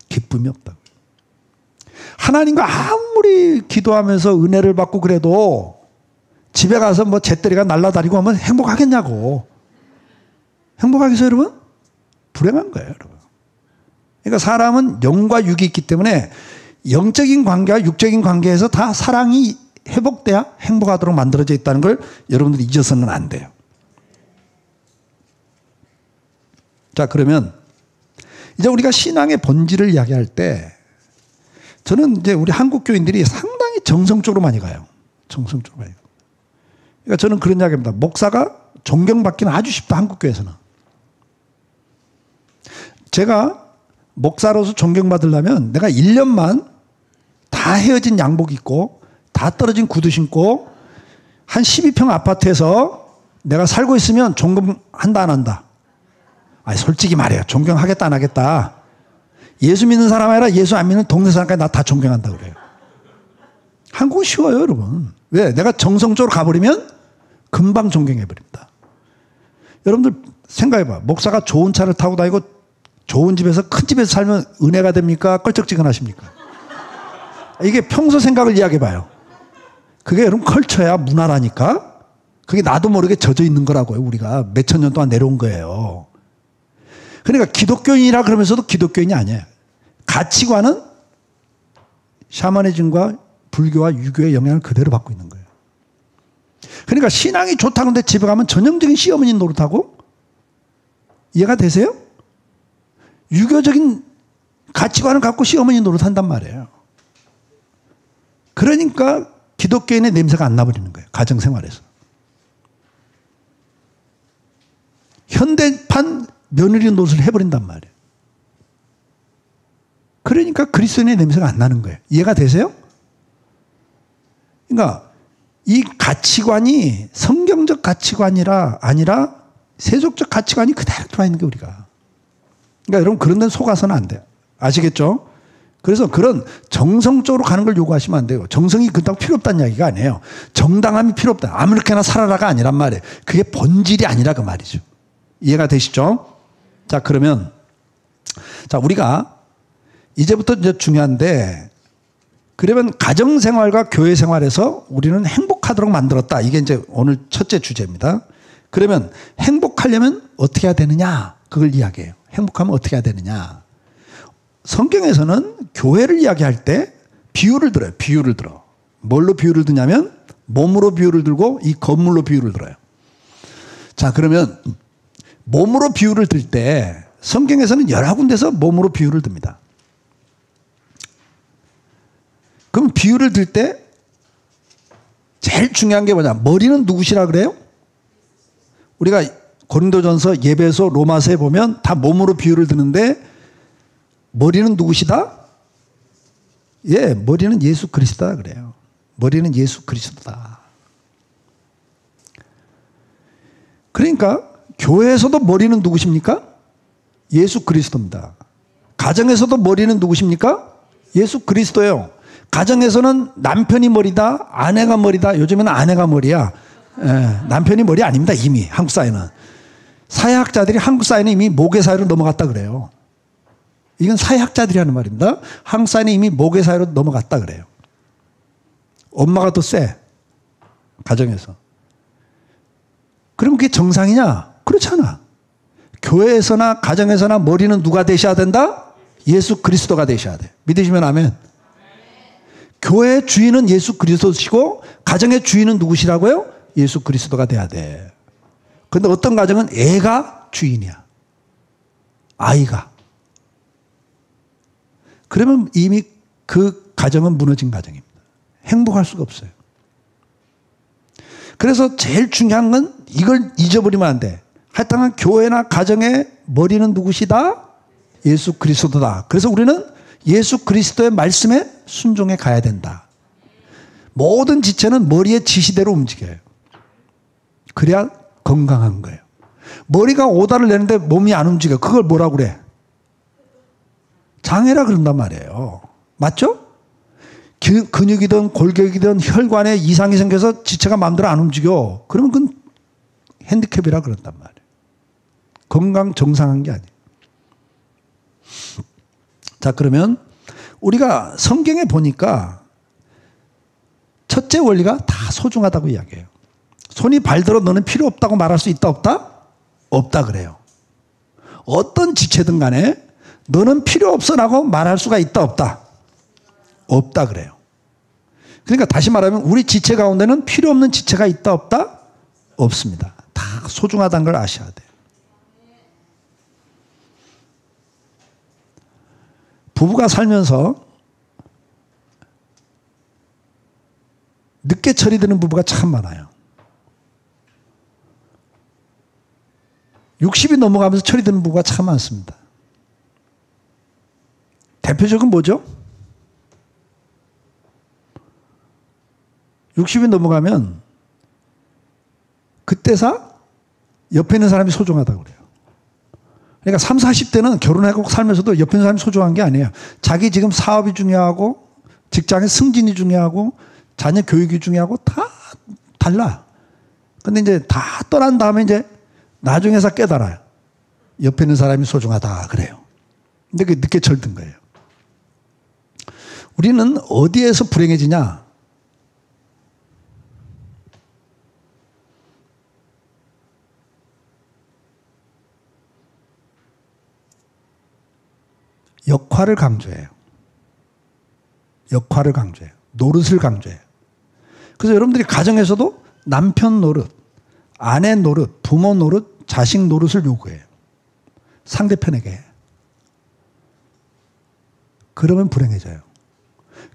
기쁨이 없다고요. 하나님과 아무리 기도하면서 은혜를 받고 그래도 집에 가서 뭐 재떨이가 날아다니고 하면 행복하겠냐고. 행복하겠어요, 여러분? 불행한 거예요, 여러분. 그러니까 사람은 영과 육이 있기 때문에 영적인 관계와 육적인 관계에서 다 사랑이 회복돼야 행복하도록 만들어져 있다는 걸 여러분들이 잊어서는 안 돼요. 자, 그러면 이제 우리가 신앙의 본질을 이야기할 때 저는 이제 우리 한국 교인들이 상당히 정성적으로 많이 가요. 정성적으로 많이 가요. 그러니까 저는 그런 이야기입니다. 목사가 존경받기는 아주 쉽다, 한국 교회에서는. 제가 목사로서 존경받으려면 내가 1년만 다 헤어진 양복 입고 다 떨어진 구두 신고 한 12평 아파트에서 내가 살고 있으면 존경한다 안 한다? 아니 솔직히 말해요. 존경하겠다 안 하겠다. 예수 믿는 사람 아니라 예수 안 믿는 동네 사람까지 나 다 존경한다 그래요. 한국은 쉬워요 여러분. 왜? 내가 정성적으로 가버리면 금방 존경해버립니다. 여러분들 생각해봐. 목사가 좋은 차를 타고 다니고 좋은 집에서 큰 집에서 살면 은혜가 됩니까? 껄쩍지근하십니까? 이게 평소 생각을 이야기해봐요. 그게 여러분 컬처야 문화라니까. 그게 나도 모르게 젖어 있는 거라고요. 우리가 몇천 년 동안 내려온 거예요. 그러니까 기독교인이라 그러면서도 기독교인이 아니에요. 가치관은 샤머니즘과 불교와 유교의 영향을 그대로 받고 있는 거예요. 그러니까 신앙이 좋다는데 집에 가면 전형적인 시어머니 노릇하고 이해가 되세요? 유교적인 가치관을 갖고 시어머니 노릇한단 말이에요. 그러니까 기독교인의 냄새가 안 나버리는 거예요. 가정생활에서. 현대판 며느리 노릇을 해버린단 말이에요. 그러니까 그리스도인의 냄새가 안 나는 거예요. 이해가 되세요? 그러니까 이 가치관이 성경적 가치관이라 아니라 세속적 가치관이 그대로 들어와 있는 게 우리가. 그러니까 여러분 그런 데는 속아서는 안 돼요. 아시겠죠? 그래서 그런 정성적으로 가는 걸 요구하시면 안 돼요. 정성이 그렇다고 필요 없다는 이야기가 아니에요. 정당함이 필요 없다. 아무렇게나 살아라가 아니란 말이에요. 그게 본질이 아니라 그 말이죠. 이해가 되시죠? 자, 그러면 자, 우리가 이제부터 이제 중요한데 그러면 가정생활과 교회생활에서 우리는 행복하도록 만들었다. 이게 이제 오늘 첫째 주제입니다. 그러면 행복하려면 어떻게 해야 되느냐? 그걸 이야기해요. 행복하면 어떻게 해야 되느냐? 성경에서는 교회를 이야기할 때 비유를 들어요. 비유를 들어. 뭘로 비유를 드냐면 몸으로 비유를 들고 이 건물로 비유를 들어요. 자, 그러면 몸으로 비유를 들 때 성경에서는 여러 군데서 몸으로 비유를 듭니다. 그럼 비유를 들 때 제일 중요한 게 뭐냐? 머리는 누구시라 그래요? 우리가 고린도전서, 예배소, 로마서에 보면 다 몸으로 비유를 드는데 머리는 누구시다? 예, 머리는 예수 그리스도다 그래요. 머리는 예수 그리스도다. 그러니까 교회에서도 머리는 누구십니까? 예수 그리스도입니다. 가정에서도 머리는 누구십니까? 예수 그리스도예요. 가정에서는 남편이 머리다, 아내가 머리다. 요즘에는 아내가 머리야. 남편이 머리 아닙니다. 이미 한국 사회는. 사회학자들이 한국 사회는 이미 모계 사회로 넘어갔다 그래요. 이건 사회학자들이 하는 말입니다. 한국 사회는 이미 모계 사회로 넘어갔다 그래요. 엄마가 더 세. 가정에서. 그럼 그게 정상이냐? 그렇잖아. 교회에서나 가정에서나 머리는 누가 되셔야 된다? 예수 그리스도가 되셔야 돼. 믿으시면 아멘. 교회의 주인은 예수 그리스도시고 가정의 주인은 누구시라고요? 예수 그리스도가 돼야 돼. 그런데 어떤 가정은 애가 주인이야. 아이가. 그러면 이미 그 가정은 무너진 가정입니다. 행복할 수가 없어요. 그래서 제일 중요한 건 이걸 잊어버리면 안 돼. 하여튼 교회나 가정의 머리는 누구시다? 예수 그리스도다. 그래서 우리는 예수 그리스도의 말씀에 순종해 가야 된다. 모든 지체는 머리의 지시대로 움직여요. 그래야 건강한 거예요. 머리가 오다를 내는데 몸이 안 움직여. 그걸 뭐라고 그래? 장애라 그런단 말이에요. 맞죠? 근육이든 골격이든 혈관에 이상이 생겨서 지체가 마음대로 안 움직여. 그러면 그건 핸디캡이라 그런단 말이에요. 건강 정상한 게 아니에요. 자, 그러면 우리가 성경에 보니까 첫째 원리가 다 소중하다고 이야기해요. 손이 발들어 너는 필요 없다고 말할 수 있다 없다? 없다 그래요. 어떤 지체든 간에 너는 필요 없어라고 말할 수가 있다 없다? 없다 그래요. 그러니까 다시 말하면 우리 지체 가운데는 필요 없는 지체가 있다 없다? 없습니다. 다 소중하다는 걸 아셔야 돼요. 부부가 살면서 늦게 처리되는 부부가 참 많아요. 60이 넘어가면서 처리되는 부부가 참 많습니다. 대표적은 뭐죠? 60이 넘어가면 그때사 옆에 있는 사람이 소중하다고 그래요. 그러니까 30, 40대는 결혼하고 살면서도 옆에 있는 사람이 소중한 게 아니에요. 자기 지금 사업이 중요하고 직장의 승진이 중요하고 자녀 교육이 중요하고 다 달라. 근데 이제 다 떠난 다음에 이제 나중에서 깨달아요. 옆에 있는 사람이 소중하다 그래요. 근데 그게 늦게 철든 거예요. 우리는 어디에서 불행해지냐? 역할을 강조해요. 역할을 강조해요. 노릇을 강조해요. 그래서 여러분들이 가정에서도 남편 노릇, 아내 노릇, 부모 노릇, 자식 노릇을 요구해요. 상대편에게. 그러면 불행해져요.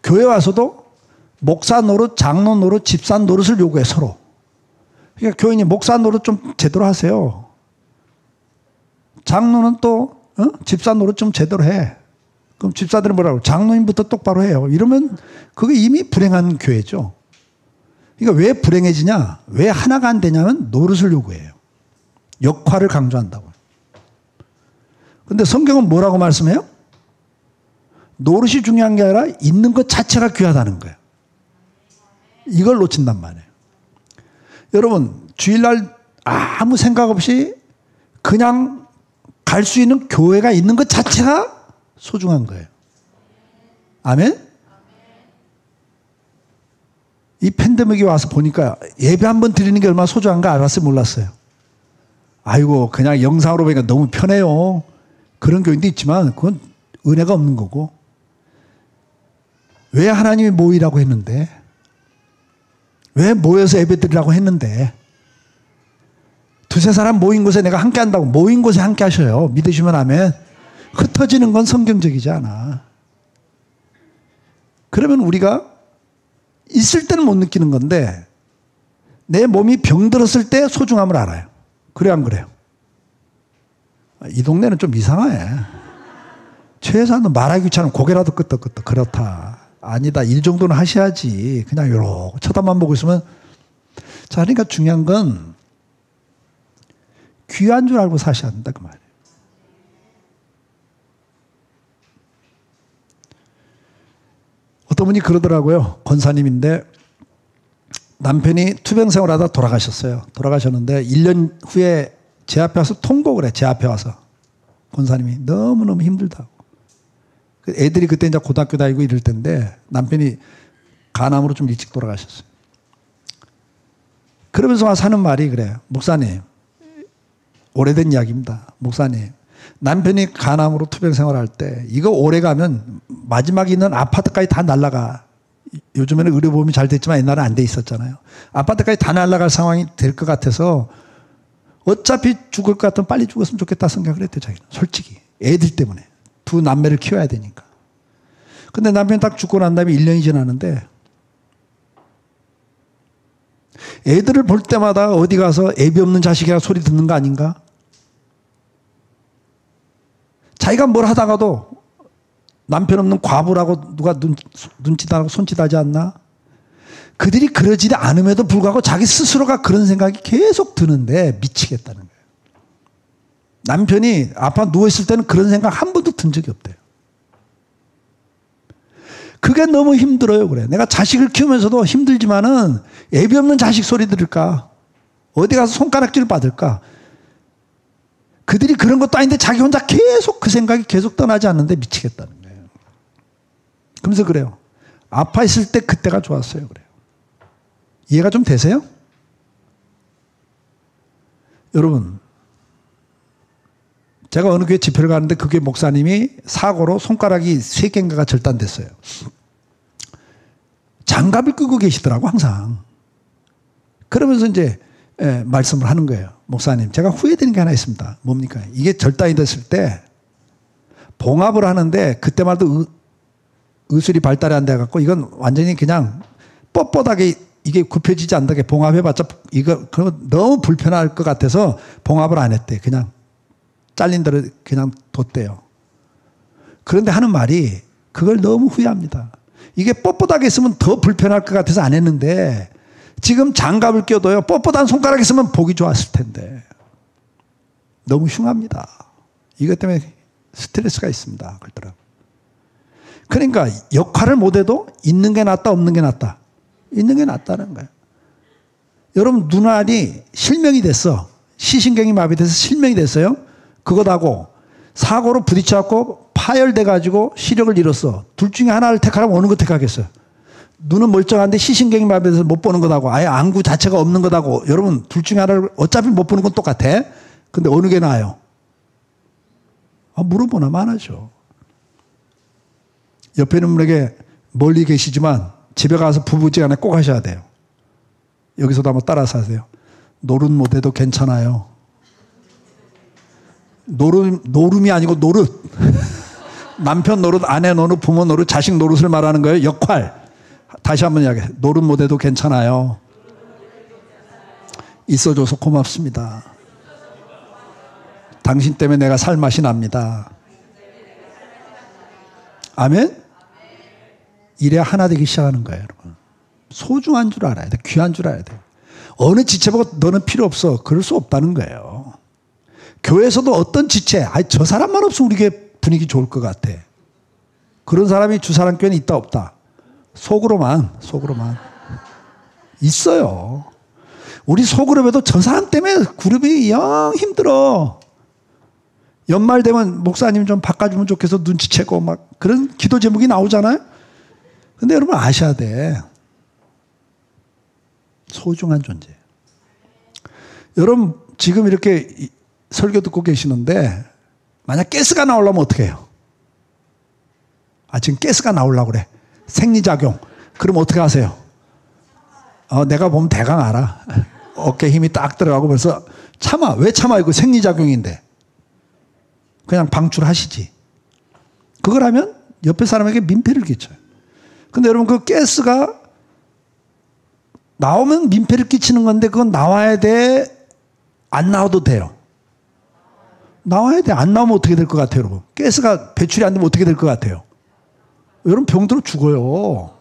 교회 와서도 목사 노릇, 장로 노릇, 집사 노릇을 요구해 서로. 그러니까 교인이 목사 노릇 좀 제대로 하세요. 장로는 또 집사 노릇 좀 제대로 해. 그럼 집사들은 뭐라고? 장로님부터 똑바로 해요. 이러면 그게 이미 불행한 교회죠. 그러니까 왜 불행해지냐? 왜 하나가 안 되냐면 노릇을 요구해요. 역할을 강조한다고. 근데 성경은 뭐라고 말씀해요? 노릇이 중요한 게 아니라 있는 것 자체가 귀하다는 거예요. 이걸 놓친단 말이에요. 여러분, 주일날 아무 생각 없이 그냥 갈 수 있는 교회가 있는 것 자체가 소중한 거예요. 아멘? 이 팬데믹이 와서 보니까 예배 한번 드리는 게 얼마나 소중한가 알았어요? 몰랐어요? 아이고, 그냥 영상으로 보니까 너무 편해요. 그런 교인도 있지만 그건 은혜가 없는 거고. 왜 하나님이 모이라고 했는데? 왜 모여서 예배 드리라고 했는데? 두세 사람 모인 곳에 내가 함께 한다고 모인 곳에 함께 하셔요. 믿으시면 아멘. 흩어지는 건 성경적이지 않아. 그러면 우리가 있을 때는 못 느끼는 건데 내 몸이 병들었을 때 소중함을 알아요. 그래 안 그래요? 이 동네는 좀 이상해. 최소한 말하기 귀찮으면 고개라도 끄덕끄덕 그렇다. 아니다. 일 정도는 하셔야지. 그냥 요렇게 쳐다만 보고 있으면. 자, 그러니까 중요한 건 귀한 줄 알고 사셔야 한다 그 말이에요. 어떤 분이 그러더라고요. 권사님인데 남편이 투병 생활하다 돌아가셨어요. 돌아가셨는데 1년 후에 제 앞에 와서 통곡을 해. 제 앞에 와서. 권사님이 너무너무 힘들다고. 애들이 그때 이제 고등학교 다니고 이럴 때인데 남편이 간암으로 좀 일찍 돌아가셨어요. 그러면서 와서 하는 말이 그래요. 목사님, 오래된 이야기입니다. 목사님, 남편이 간암으로 투병 생활할 때 이거 오래 가면 마지막에 있는 아파트까지 다 날아가. 요즘에는 의료보험이 잘 됐지만 옛날에 안 돼 있었잖아요. 아파트까지 다 날아갈 상황이 될 것 같아서 어차피 죽을 것 같으면 빨리 죽었으면 좋겠다 생각을 했대요. 자기는 솔직히 애들 때문에 두 남매를 키워야 되니까. 근데 남편이 딱 죽고 난 다음에 1년이 지났는데 애들을 볼 때마다 어디 가서 애비 없는 자식이라 소리 듣는 거 아닌가? 자기가 뭘 하다가도 남편 없는 과부라고 누가 눈짓하고 손짓하지 않나? 그들이 그러지 않음에도 불구하고 자기 스스로가 그런 생각이 계속 드는데 미치겠다는 거예요. 남편이 아파 누워있을 때는 그런 생각 한 번도 든 적이 없대요. 그게 너무 힘들어요. 그래. 내가 자식을 키우면서도 힘들지만은 애비 없는 자식 소리 들을까? 어디 가서 손가락질 받을까? 그들이 그런 것도 아닌데 자기 혼자 계속 그 생각이 계속 떠나지 않는데 미치겠다는 거예요. 그러면서 그래요. 아파 있을 때 그때가 좋았어요. 그래요. 이해가 좀 되세요? 여러분, 제가 어느 교회 집회를 가는데 그 교회 목사님이 사고로 손가락이 3개인가가 절단됐어요. 장갑을 끼고 계시더라고 항상. 그러면서 이제 말씀을 하는 거예요. 목사님, 제가 후회되는 게 하나 있습니다. 뭡니까? 이게 절단이 됐을 때 봉합을 하는데 그때만 해도 의술이 발달이 안 돼갖고 이건 완전히 그냥 뻣뻣하게 이게 굽혀지지 않게 봉합해봤자 이거 너무 불편할 것 같아서 봉합을 안 했대. 그냥 잘린 대로 그냥 뒀대요. 그런데 하는 말이 그걸 너무 후회합니다. 이게 뻣뻣하게 있으면 더 불편할 것 같아서 안 했는데 지금 장갑을 껴도요. 뻣뻣한 손가락이 있으면 보기 좋았을 텐데. 너무 흉합니다. 이것 때문에 스트레스가 있습니다. 그러더라고요. 그러니까 역할을 못해도 있는 게 낫다 없는 게 낫다. 있는 게 낫다는 거예요. 여러분 눈알이 실명이 됐어. 시신경이 마비돼서 실명이 됐어요. 그것하고 사고로 부딪혀갖고 파열돼가지고 시력을 잃었어. 둘 중에 하나를 택하라면 어느 거 택하겠어요? 눈은 멀쩡한데 시신경이 마비돼서 못 보는 것하고 아예 안구 자체가 없는 것하고 여러분 둘 중에 하나를 어차피 못 보는 건 똑같아. 근데 어느 게 나아요? 물어보나 마나죠. 옆에 있는 분에게 멀리 계시지만 집에 가서 부부지간에 꼭 하셔야 돼요. 여기서도 한번 따라서 하세요. 노릇 못해도 괜찮아요. 노름이 아니고 노릇. 남편 노릇, 아내 노릇, 부모 노릇, 자식 노릇을 말하는 거예요. 역할. 다시 한번 이야기해요. 노릇 못해도 괜찮아요. 있어줘서 고맙습니다. 당신 때문에 내가 살 맛이 납니다. 아멘? 이래야 하나 되기 시작하는 거예요, 여러분. 소중한 줄 알아야 돼. 귀한 줄 알아야 돼. 어느 지체 보고 너는 필요 없어. 그럴 수 없다는 거예요. 교회에서도 어떤 지체, 저 사람만 없으면 우리 교회 분위기 좋을 것 같아. 그런 사람이 주사람 교회는 있다 없다. 속으로만 있어요. 우리 소그룹에도 저 사람 때문에 그룹이 영 힘들어. 연말 되면 목사님 좀 바꿔주면 좋겠어 눈치채고 막 그런 기도 제목이 나오잖아요. 근데 여러분 아셔야 돼. 소중한 존재. 여러분 지금 이렇게 설교 듣고 계시는데 만약 가스가 나오려면 어떻게 해요? 지금 가스가 나오려고 그래. 생리작용. 그럼 어떻게 하세요? 내가 보면 대강 알아. 어깨 힘이 딱 들어가고 벌써 참아. 왜 참아? 이거 생리작용인데. 그냥 방출하시지. 그걸 하면 옆에 사람에게 민폐를 끼쳐요. 근데 여러분 그 가스가 나오면 민폐를 끼치는 건데 그건 나와야 돼? 안 나와도 돼요? 나와야 돼. 안 나오면 어떻게 될 것 같아요, 여러분? 가스가 배출이 안 되면 어떻게 될 것 같아요? 여러분 병들어 죽어요.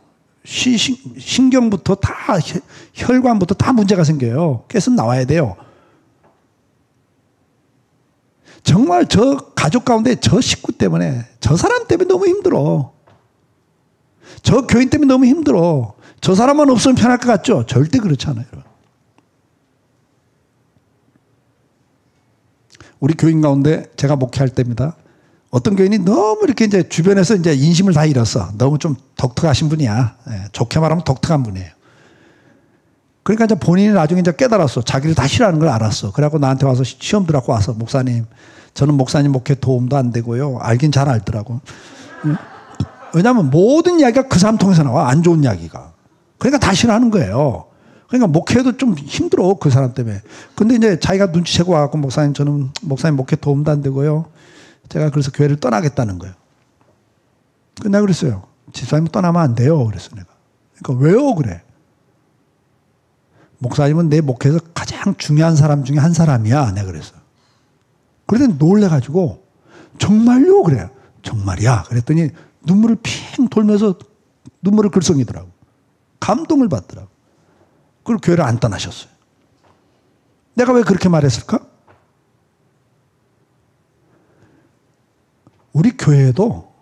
신경부터 다 혈관부터 다 문제가 생겨요. 가스는 나와야 돼요. 정말 저 가족 가운데 저 식구 때문에 저 사람 때문에 너무 힘들어. 저 교인 때문에 너무 힘들어. 저 사람만 없으면 편할 것 같죠? 절대 그렇지 않아요. 우리 교인 가운데 제가 목회할 때입니다. 어떤 교인이 너무 이렇게 이제 주변에서 이제 인심을 다 잃었어. 너무 좀 독특하신 분이야. 예, 좋게 말하면 독특한 분이에요. 그러니까 이제 본인이 나중에 이제 깨달았어. 자기를 다 싫어하는 걸 알았어. 그래갖고 나한테 와서 시험 들어갖고 와서 목사님, 저는 목사님 목회 도움도 안 되고요. 알긴 잘 알더라고. 왜냐하면 모든 이야기가 그 사람 통해서 나와. 안 좋은 이야기가. 그러니까 다 싫어하는 거예요. 그러니까 목회도 좀 힘들어. 그 사람 때문에. 근데 이제 자기가 눈치채고 와갖고 목사님, 저는 목사님 목회 도움도 안 되고요. 제가 그래서 교회를 떠나겠다는 거예요. 근데 내가 그랬어요. 집사님 떠나면 안 돼요. 그랬어 내가. 그러니까 왜요? 그래. 목사님은 내 목회에서 가장 중요한 사람 중에 한 사람이야. 내가 그랬어. 그랬더니 놀래가지고 정말요? 그래요. 정말이야. 그랬더니 눈물을 핑 돌면서 눈물을 글썽이더라고. 감동을 받더라고. 그리고 교회를 안 떠나셨어요. 내가 왜 그렇게 말했을까? 우리 교회에도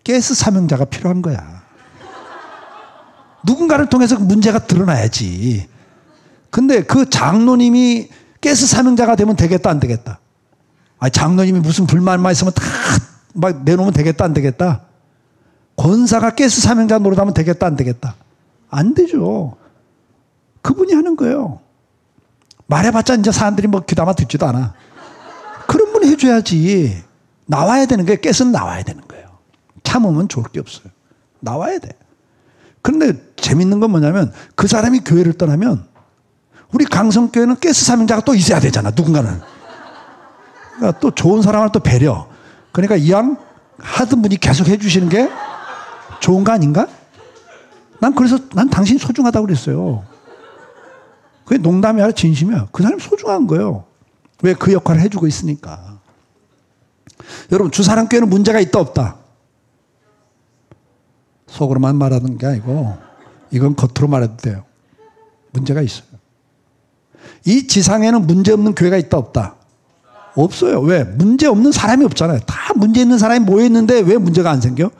가스 사명자가 필요한 거야. 누군가를 통해서 문제가 드러나야지. 근데 그 장로님이 가스 사명자가 되면 되겠다, 안 되겠다? 아니, 장로님이 무슨 불만만 있으면 다 막 내놓으면 되겠다, 안 되겠다? 권사가 가스 사명자 노릇하면 되겠다, 안 되겠다? 안 되죠. 그분이 하는 거예요. 말해봤자 이제 사람들이 뭐 귀담아 듣지도 않아. 그런 분이 해줘야지. 나와야 되는 거예요. 가스는 나와야 되는 거예요. 참으면 좋을 게 없어요. 나와야 돼. 그런데 재밌는 건 뭐냐면 그 사람이 교회를 떠나면 우리 강성교회는 가스 사명자가 또 있어야 되잖아. 누군가는. 그러니까 또 좋은 사람을 또 배려. 그러니까 이왕 하던 분이 계속 해주시는 게 좋은 거 아닌가? 난 그래서 난 당신이 소중하다고 그랬어요. 그게 농담이 아니라 진심이야. 그 사람이 소중한 거예요. 왜? 그 역할을 해주고 있으니까. 여러분, 주사랑교회는 문제가 있다 없다? 속으로만 말하는 게 아니고 이건 겉으로 말해도 돼요. 문제가 있어요. 이 지상에는 문제 없는 교회가 있다 없다? 없어요. 왜? 문제 없는 사람이 없잖아요. 다 문제 있는 사람이 모여있는데 왜 문제가 안 생겨?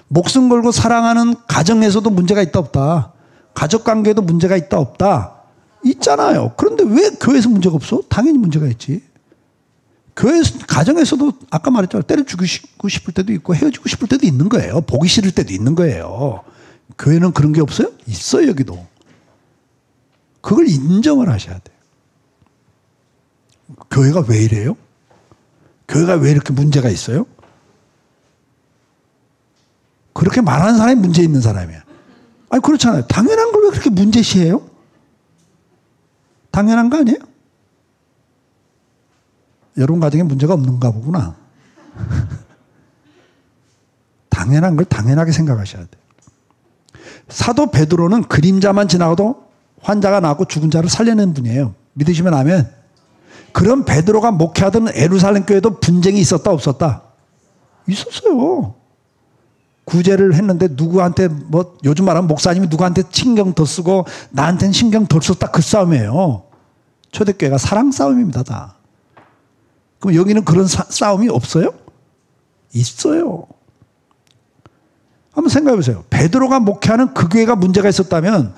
목숨 걸고 사랑하는 가정에서도 문제가 있다 없다? 가족관계에도 문제가 있다 없다? 있잖아요. 그런데 왜 교회에서 문제가 없어? 당연히 문제가 있지. 교회 가정에서도 아까 말했잖아요. 때려 죽이고 싶을 때도 있고 헤어지고 싶을 때도 있는 거예요. 보기 싫을 때도 있는 거예요. 교회는 그런 게 없어요? 있어요. 여기도. 그걸 인정을 하셔야 돼요. 교회가 왜 이래요? 교회가 왜 이렇게 문제가 있어요? 그렇게 말하는 사람이 문제 있는 사람이야. 아니 그렇잖아요. 당연한 걸 왜 그렇게 문제시해요? 당연한 거 아니에요? 여러분 가정에 문제가 없는가 보구나. 당연한 걸 당연하게 생각하셔야 돼요. 사도 베드로는 그림자만 지나가도 환자가 나고 죽은 자를 살려낸 분이에요. 믿으시면 아멘. 그럼 베드로가 목회하던 예루살렘 교회도 분쟁이 있었다 없었다? 있었어요. 구제를 했는데 누구한테 뭐 요즘 말하면 목사님이 누구한테 신경 더 쓰고 나한테는 신경 덜 썼다 그 싸움이에요. 초대교회가 사랑 싸움입니다. 다. 그럼 여기는 그런 싸움이 없어요? 있어요. 한번 생각해 보세요. 베드로가 목회하는 그 교회가 문제가 있었다면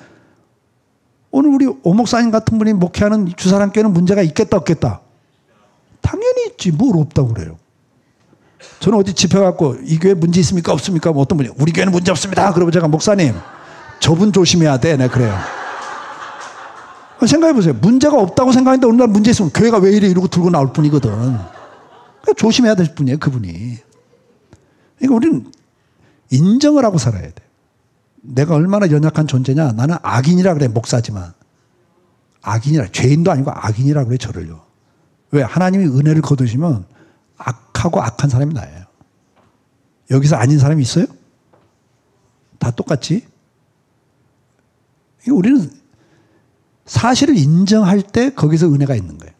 오늘 우리 오 목사님 같은 분이 목회하는 주사람 교회는 문제가 있겠다 없겠다? 당연히 있지. 뭘 없다고 그래요. 저는 어디 집회 갖고 이 교회 문제 있습니까 없습니까? 뭐 어떤 분이 우리 교회는 문제 없습니다. 그러면 제가 목사님 저분 조심해야 돼. 네 그래요. 생각해 보세요. 문제가 없다고 생각하는데 어느 날 문제 있으면 교회가 왜 이래 이러고 들고 나올 뿐이거든. 그러니까 조심해야 될 뿐이에요. 그분이. 그러니까 우리는 인정을 하고 살아야 돼. 내가 얼마나 연약한 존재냐. 나는 악인이라 그래. 목사지만. 악인이라. 죄인도 아니고 악인이라 그래. 저를요. 왜? 하나님이 은혜를 거두시면 악하고 악한 사람이 나예요. 여기서 아닌 사람이 있어요? 다 똑같지? 우리는 사실을 인정할 때 거기서 은혜가 있는 거예요.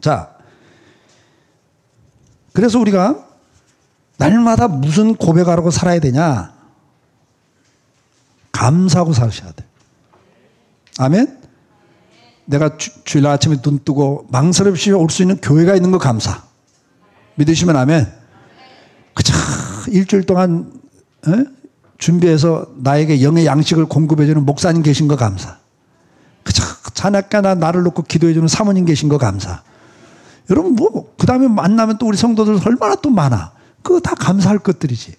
자, 그래서 우리가 날마다 무슨 고백하라고 살아야 되냐? 감사하고 사셔야 돼. 아멘? 내가 주일 아침에 눈 뜨고 망설임없이 올 수 있는 교회가 있는 거 감사. 믿으시면 아멘. 그쵸. 일주일 동안 준비해서 나에게 영의 양식을 공급해주는 목사님 계신 거 감사. 자나까나 나를 놓고 기도해주는 사모님 계신 거 감사. 여러분 그 다음에 만나면 또 우리 성도들 얼마나 또 많아. 그거 다 감사할 것들이지.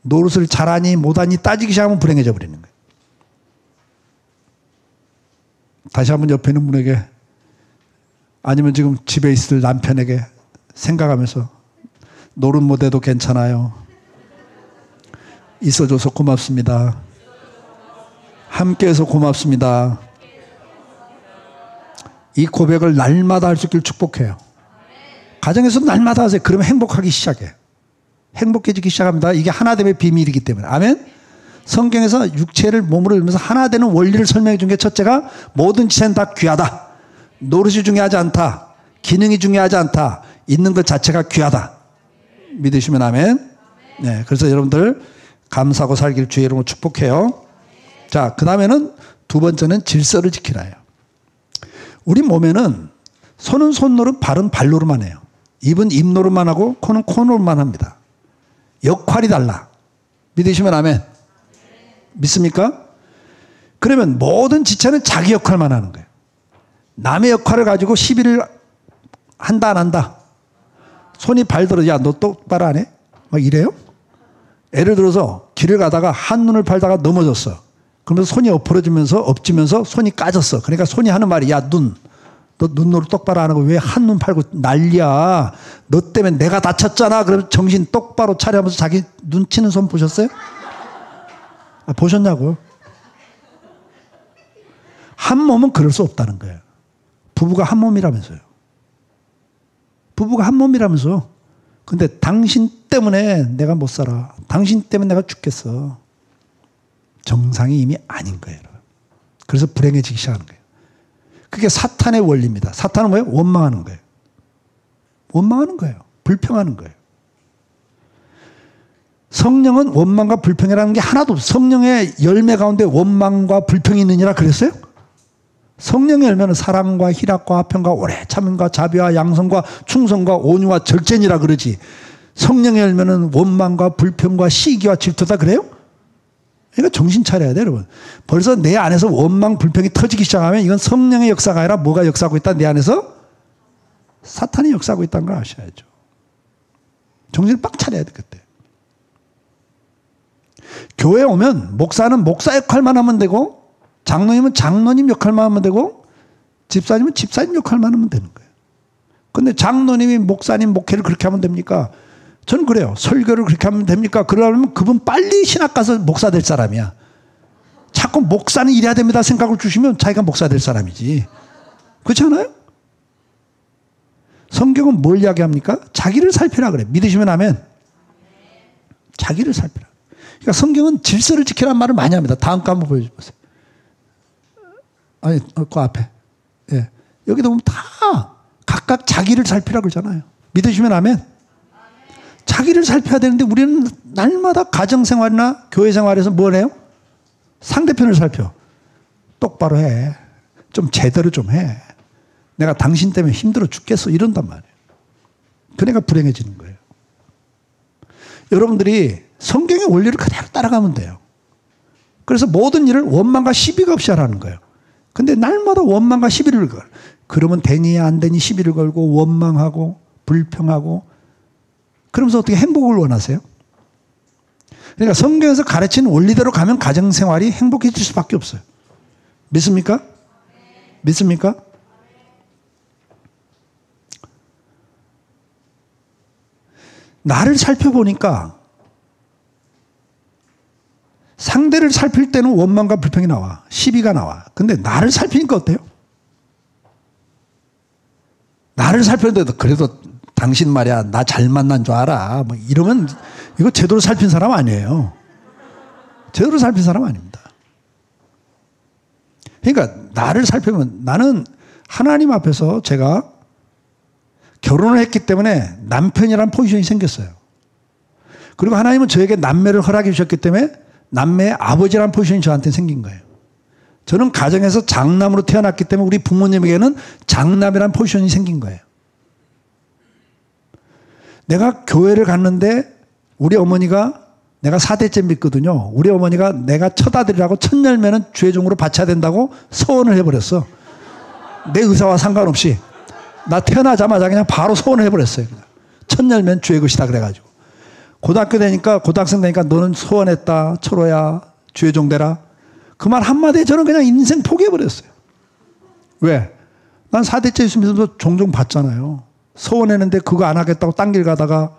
노릇을 잘하니 못하니 따지기 시작하면 불행해져 버리는 거예요. 다시 한번 옆에 있는 분에게 아니면 지금 집에 있을 남편에게 생각하면서 노릇 못해도 괜찮아요. 있어줘서 고맙습니다. 함께해서 고맙습니다. 이 고백을 날마다 할 수 있길 축복해요. 가정에서 날마다 하세요. 그러면 행복하기 시작해. 행복해지기 시작합니다. 이게 하나됨의 비밀이기 때문에. 아멘. 성경에서 육체를 몸으로 이루면서 하나 되는 원리를 설명해 준 게 첫째가 모든 지체는 다 귀하다. 노릇이 중요하지 않다. 기능이 중요하지 않다. 있는 것 자체가 귀하다. 믿으시면 아멘. 네, 그래서 여러분들 감사하고 살기를 주의 이름으로 축복해요. 자, 그 다음에는 두 번째는 질서를 지키라요. 우리 몸에는 손은 손노릇, 발은 발노릇만 해요. 입은 입노릇만 하고 코는 코노릇만 합니다. 역할이 달라. 믿으시면 아멘. 믿습니까? 그러면 모든 지체는 자기 역할만 하는 거예요. 남의 역할을 가지고 시비를 한다 안 한다. 손이 발들어 야 너 똑바로 안 해? 막 이래요? 예를 들어서 길을 가다가 한눈을 팔다가 넘어졌어. 그러면서 손이 엎어지면서 손이 까졌어. 그러니까 손이 하는 말이 야 너 눈으로 똑바로 안 하고 왜 한눈 팔고 난리야. 너 때문에 내가 다쳤잖아. 그러면 정신 똑바로 차려하면서 자기 눈 치는 손 보셨어요? 보셨냐고요? 한 몸은 그럴 수 없다는 거예요. 부부가 한 몸이라면서요. 부부가 한 몸이라면서. 근데 당신 때문에 내가 못 살아. 당신 때문에 내가 죽겠어. 정상이 이미 아닌 거예요. 그래서 불행해지기 시작하는 거예요. 그게 사탄의 원리입니다. 사탄은 뭐예요? 원망하는 거예요. 원망하는 거예요. 불평하는 거예요. 성령은 원망과 불평이라는 게 하나도 없어요. 성령의 열매 가운데 원망과 불평이 있느니라 그랬어요? 성령의 열매는 사랑과 희락과 화평과 오래 참음과 자비와 양성과 충성과 온유와 절제니라 그러지. 성령의 열매는 원망과 불평과 시기와 질투다 그래요? 그러니까 정신 차려야 돼요, 여러분. 벌써 내 안에서 원망, 불평이 터지기 시작하면 이건 성령의 역사가 아니라 뭐가 역사하고 있다? 내 안에서 사탄이 역사하고 있다는 걸 아셔야죠. 정신을 빡 차려야 돼, 그때. 교회에 오면 목사는 목사 역할만 하면 되고 장로님은 장로님 역할만 하면 되고 집사님은 집사님 역할만 하면 되는 거예요. 그런데 장로님이 목사님 목회를 그렇게 하면 됩니까? 저는 그래요. 설교를 그렇게 하면 됩니까? 그러려면 그분 빨리 신학 가서 목사 될 사람이야. 자꾸 목사는 이래야 됩니다 생각을 주시면 자기가 목사 될 사람이지. 그렇지 않아요? 성경은 뭘 이야기합니까? 자기를 살피라 그래. 믿으시면 아멘. 자기를 살피라. 그러니까 성경은 질서를 지키라는 말을 많이 합니다. 다음 거 한번 보여주세요. 아니, 그 앞에. 예. 여기도 보면 다 각각 자기를 살피라 그러잖아요. 믿으시면 아멘. 자기를 살펴야 되는데 우리는 날마다 가정생활이나 교회생활에서 뭘 해요? 상대편을 살펴. 똑바로 해. 좀 제대로 좀 해. 내가 당신 때문에 힘들어 죽겠어. 이런단 말이에요. 그러니까 불행해지는 거예요. 여러분들이 성경의 원리를 그대로 따라가면 돼요. 그래서 모든 일을 원망과 시비가 없이 하라는 거예요. 근데 날마다 원망과 시비를 걸. 그러면 되니 안 되니 시비를 걸고 원망하고 불평하고 그러면서 어떻게 행복을 원하세요? 그러니까 성경에서 가르치는 원리대로 가면 가정생활이 행복해질 수밖에 없어요. 믿습니까? 믿습니까? 나를 살펴보니까 상대를 살필 때는 원망과 불평이 나와. 시비가 나와. 근데 나를 살피니까 어때요? 나를 살폈는데도 그래도 당신 말이야 나 잘 만난 줄 알아. 뭐 이러면 이거 제대로 살핀 사람 아니에요. 제대로 살핀 사람 아닙니다. 그러니까 나를 살펴보면 나는 하나님 앞에서 제가 결혼을 했기 때문에 남편이라는 포지션이 생겼어요. 그리고 하나님은 저에게 남매를 허락해 주셨기 때문에 남매의 아버지라는 포지션이 저한테 생긴 거예요. 저는 가정에서 장남으로 태어났기 때문에 우리 부모님에게는 장남이라는 포지션이 생긴 거예요. 내가 교회를 갔는데 우리 어머니가 내가 4대째 믿거든요. 우리 어머니가 내가 첫 아들이라고 첫 열매는 죄종으로 바쳐야 된다고 서원을 해버렸어. 내 의사와 상관없이. 나 태어나자마자 그냥 바로 서원을 해버렸어요. 그냥. 첫 열매는 죄의 것이다 그래가지고. 고등학생 되니까 너는 서원했다. 철호야. 죄종 되라. 그 말 한마디에 저는 그냥 인생 포기해버렸어요. 왜? 난 4대째 예수 믿어도 종종 봤잖아요. 서원했는데 그거 안 하겠다고 딴 길 가다가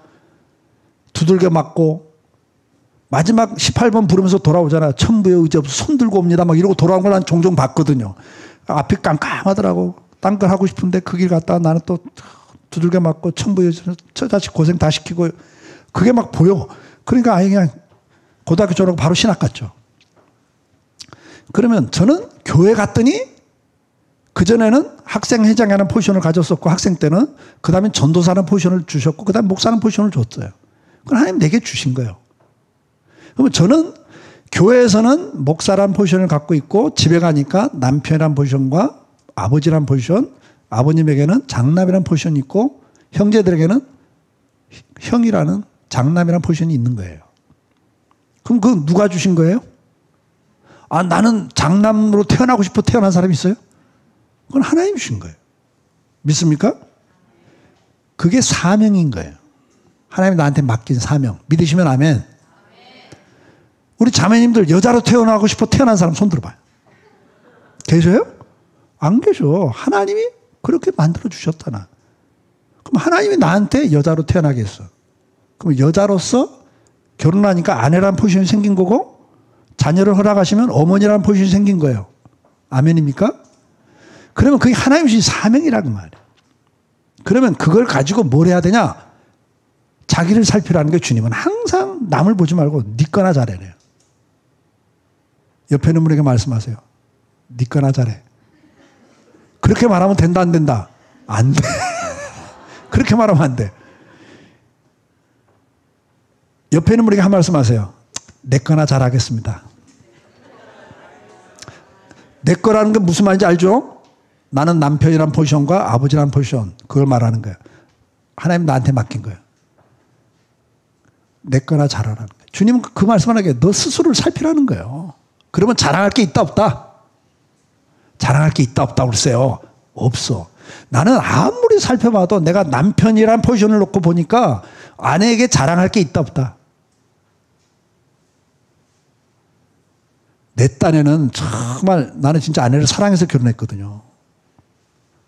두들겨 맞고 마지막 18번 부르면서 돌아오잖아요. 천부의 의지 없어 손 들고 옵니다. 막 이러고 돌아온 걸 난 종종 봤거든요. 앞이 깜깜하더라고. 딴 걸 하고 싶은데 그 길 갔다가 나는 또 두들겨 맞고 천부의 의지 저 자식 고생 다 시키고 그게 막 보여. 그러니까 아예 그냥 고등학교 졸업하고 바로 신학 갔죠. 그러면 저는 교회 갔더니 그전에는 학생회장이 하는 포지션을 가졌었고 학생 때는 그 다음에 전도사는 포지션을 주셨고 그 다음에 목사는 포지션을 줬어요. 그건 하나님 내게 주신 거예요. 그러면 저는 교회에서는 목사란 포지션을 갖고 있고 집에 가니까 남편이란 포지션과 아버지란 포지션, 아버님에게는 장남이란 포지션이 있고 형제들에게는 형이라는 장남이란 포지션이 있는 거예요. 그럼 그건 누가 주신 거예요? 아, 나는 장남으로 태어나고 싶어 태어난 사람이 있어요? 그건 하나님 주신 거예요. 믿습니까? 그게 사명인 거예요. 하나님이 나한테 맡긴 사명. 믿으시면 아멘. 우리 자매님들 여자로 태어나고 싶어 태어난 사람 손 들어봐요. 계셔요? 안 계셔. 하나님이 그렇게 만들어 주셨잖아. 그럼 하나님이 나한테 여자로 태어나게 했어. 그럼 여자로서 결혼하니까 아내라는 포지션이 생긴 거고 자녀를 허락하시면 어머니라는 포지션이 생긴 거예요. 아멘입니까? 그러면 그게 하나님 주신 사명이라고 말이에요. 그러면 그걸 가지고 뭘 해야 되냐? 자기를 살피라는 게 주님은 항상 남을 보지 말고 네 거나 잘해래요. 옆에 있는 분에게 말씀하세요. 네 거나 잘해. 그렇게 말하면 된다 안 된다? 안 돼. 그렇게 말하면 안 돼. 옆에 있는 분에게 한 말씀 하세요. 내 거나 잘하겠습니다. 내 거라는 게 무슨 말인지 알죠? 나는 남편이란 포지션과 아버지란 포지션 그걸 말하는 거예요. 하나님 나한테 맡긴 거예요. 내 거나 잘하라는 거예요. 주님은 그 말씀 하는 게 너 스스로를 살피라는 거예요. 그러면 자랑할 게 있다 없다? 자랑할 게 있다 없다 그러세요. 없어. 나는 아무리 살펴봐도 내가 남편이란 포지션을 놓고 보니까 아내에게 자랑할 게 있다 없다? 내 딴에는 정말 나는 진짜 아내를 사랑해서 결혼했거든요.